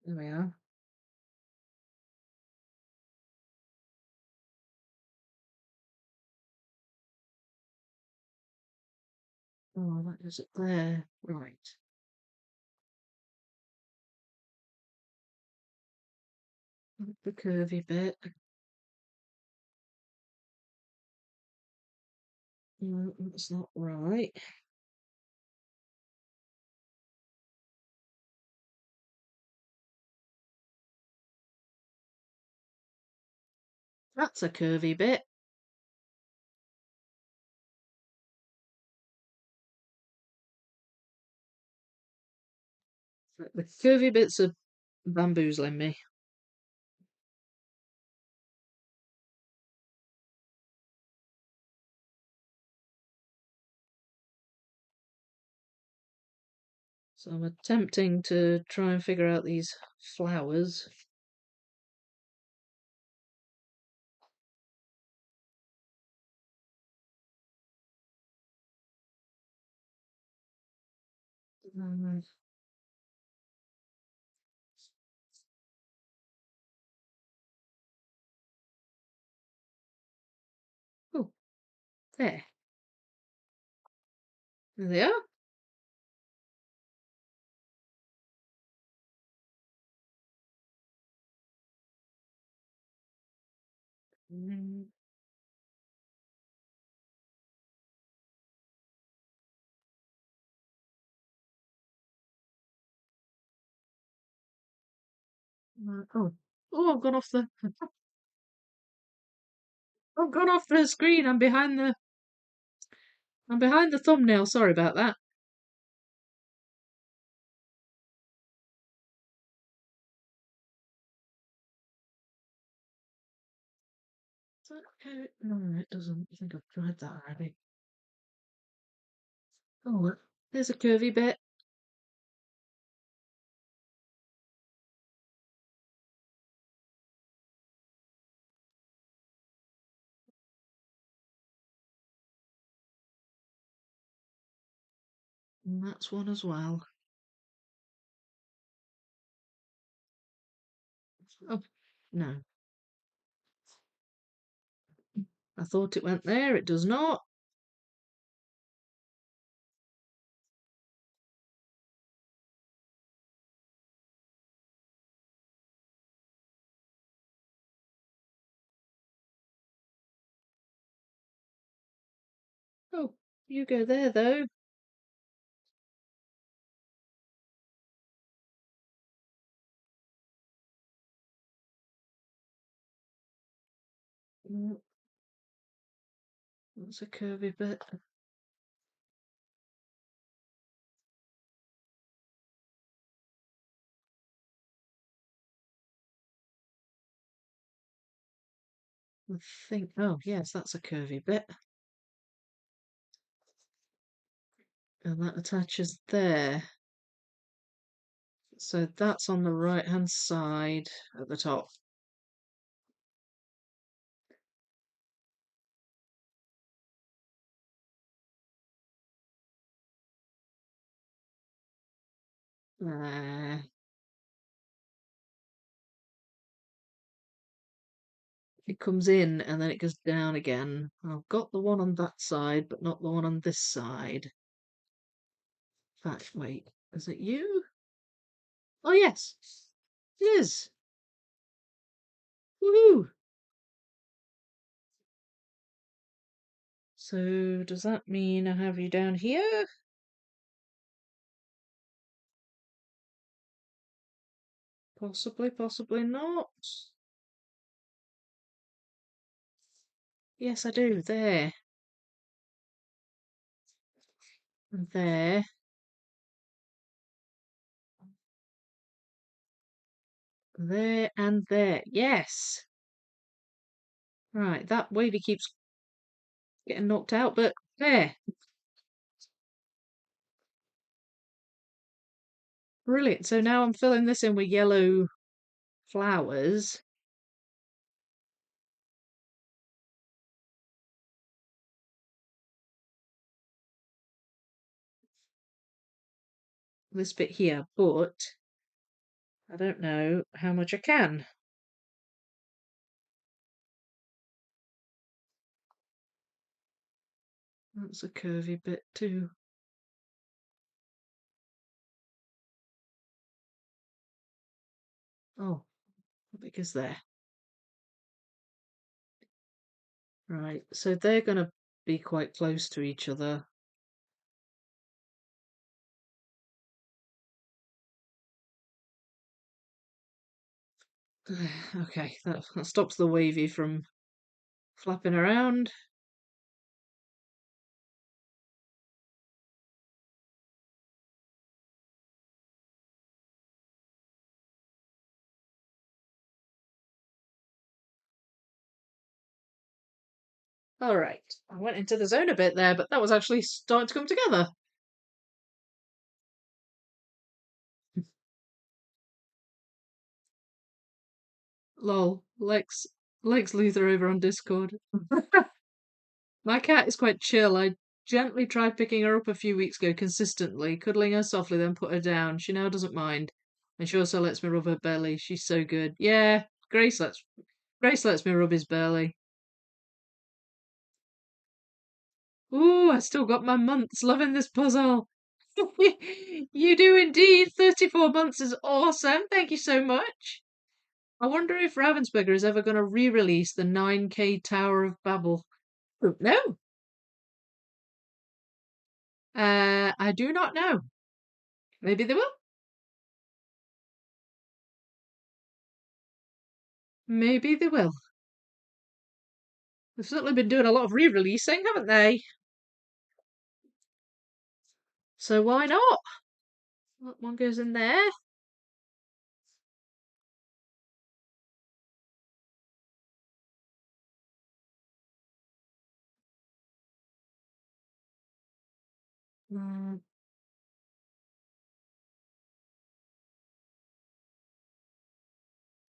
There we are. Oh, that is it there. Right. The curvy bit. No, that's not right. That's a curvy bit. The curvy bits are bamboozling me. So I'm attempting to try and figure out these flowers. Um, oh, there. There they are. Mm, oh, oh, I've gone off the screen. I'm behind the thumbnail. Sorry about that. Is that okay? No, it doesn't. I think I've tried that already. Oh, there's a curvy bit. And that's one as well. Oh, no. I thought it went there. It does not. Oh, you go there, though. Mm, that's a curvy bit. I think, oh, yes, that's a curvy bit. And that attaches there. So that's on the right-hand side at the top. Uh, it comes in and then it goes down again. I've got the one on that side, but not the one on this side. In fact, wait, is it you? Oh, yes, it is. Woohoo! So, does that mean I have you down here? Possibly, possibly not. Yes, I do. There. And there. There and there. Yes. Right, that wavy keeps getting knocked out, but there. Brilliant. So now I'm filling this in with yellow flowers. This bit here, but I don't know how much I can. That's a curvy bit too. Oh, how big is there? Right, so they're going to be quite close to each other. Okay, that stops the wavy from flapping around. All right, I went into the zone a bit there, but that was actually starting to come together. Lol, Lex Luthor over on Discord. My cat is quite chill. I gently tried picking her up a few weeks ago consistently, cuddling her softly, then put her down. She now doesn't mind. And she also lets me rub her belly. She's so good. Yeah, Grace lets me rub his belly. Ooh, I still got my months loving this puzzle. You do indeed. 34 months is awesome. Thank you so much. I wonder if Ravensburger is ever going to re-release the 9K Tower of Babel. No, I do not know. Maybe they will. Maybe they will. They've certainly been doing a lot of re-releasing, haven't they? So why not? That one goes in there. Mm,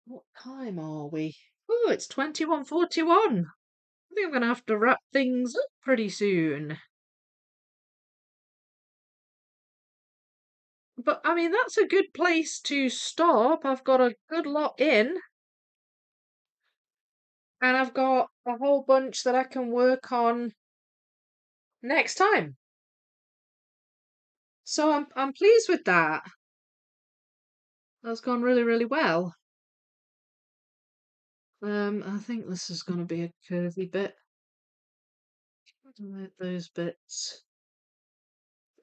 what time are we? Oh, it's 21:41. I think I'm going to have to wrap things up pretty soon. But I mean, that's a good place to stop. I've got a good lot in, and I've got a whole bunch that I can work on next time. So I'm pleased with that. That's gone really, really well. I think this is going to be a curvy bit. Like those bits.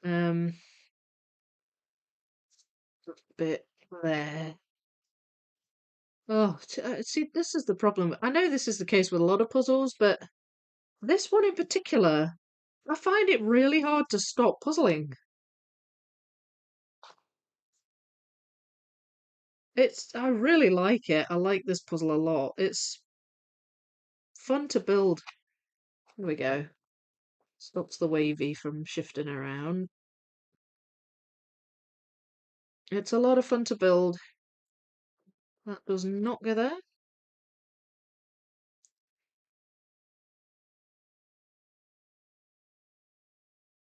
Um, bit there. Oh, see, this is the problem. I know this is the case with a lot of puzzles, but this one in particular, I find it really hard to stop puzzling. I really like it. I like this puzzle a lot. It's fun to build. Here we go. Stops the wavy from shifting around. It's a lot of fun to build. That does not go there.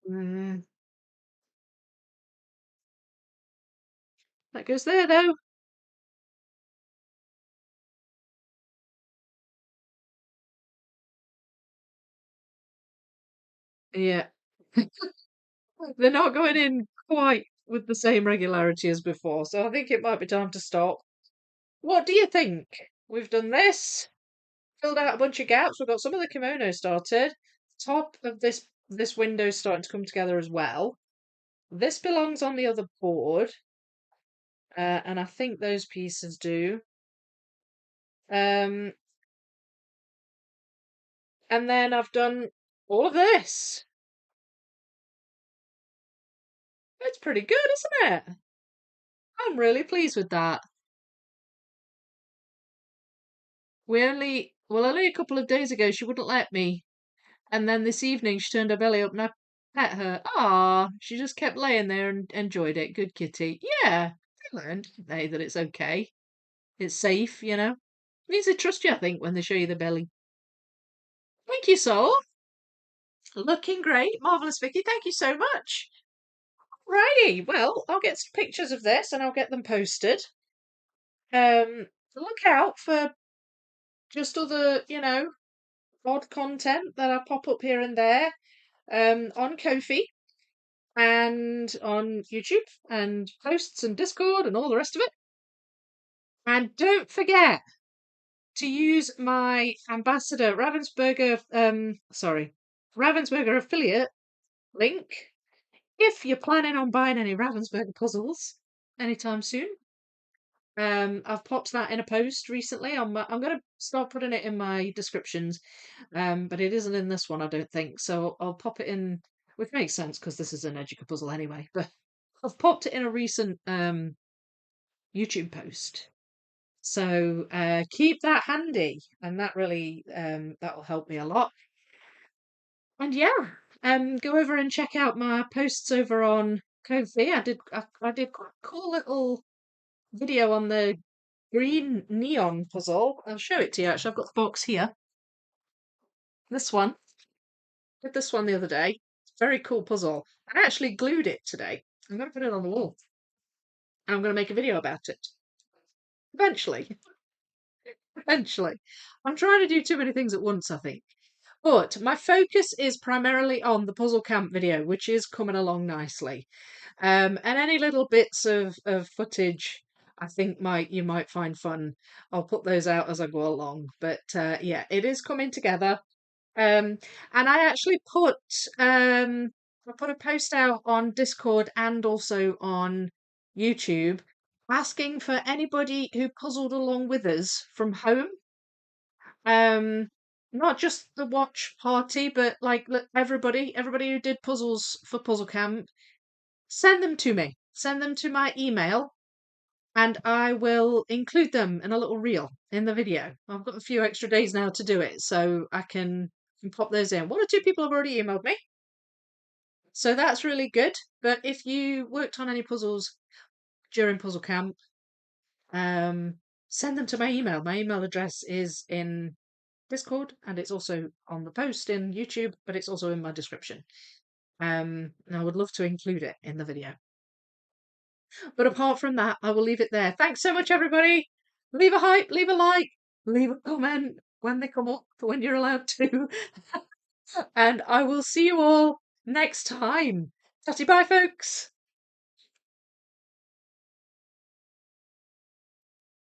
Uh, That goes there, though. Yeah. They're not going in quite with the same regularity as before, so I think it might be time to stop. What do you think? We've done this, filled out a bunch of gaps. We've got some of the kimono started. Top of this window's starting to come together as well. This belongs on the other board, and I think those pieces do. Um, and then I've done all of this. It's pretty good, isn't it? I'm really pleased with that. Only a couple of days ago she wouldn't let me. And then this evening she turned her belly up and I pet her. Ah, she just kept laying there and enjoyed it. Good kitty. Yeah, they learned, didn't they, that it's okay. It's safe, you know. Means they trust you, I think, when they show you the belly. Thank you, Soul. Looking great. Marvellous, Vicky. Thank you so much. Righty. Well, I'll get some pictures of this and I'll get them posted. Look out for just other, odd content that I pop up here and there. On Ko-fi and on YouTube and posts and Discord and all the rest of it. And don't forget to use my ambassador Ravensburger affiliate link if you're planning on buying any Ravensburger puzzles anytime soon. I've popped that in a post recently. I'm going to start putting it in my descriptions, but it isn't in this one, I don't think. So I'll pop it in, which makes sense because this is an Educa puzzle anyway. But I've popped it in a recent YouTube post. So keep that handy, and that really that will help me a lot. And yeah, go over and check out my posts over on Ko-fi. I did quite a cool little video on the green neon puzzle. I'll show it to you actually. I've got the box here. This one. Did this one the other day. Very cool puzzle. I actually glued it today. I'm going to put it on the wall. And I'm going to make a video about it. Eventually. Eventually. I'm trying to do too many things at once, I think. But my focus is primarily on the puzzle camp video, which is coming along nicely. And any little bits of footage I think you might find fun. I'll put those out as I go along. But yeah, it is coming together. And I actually I put a post out on Discord and also on YouTube asking for anybody who puzzled along with us from home. Um, not just the watch party, but like everybody who did puzzles for Puzzle Camp, send them to me. Send them to my email, and I will include them in a little reel in the video. I've got a few extra days now to do it, so I can pop those in. One or two people have already emailed me, so that's really good. But if you worked on any puzzles during Puzzle Camp, send them to my email. My email address is in Discord and it's also on the post in YouTube, but it's also in my description. And I would love to include it in the video. But apart from that, I will leave it there. Thanks so much, everybody. Leave a hype, leave a like, leave a comment when they come up, when you're allowed to. And I will see you all next time. Tatty bye, folks.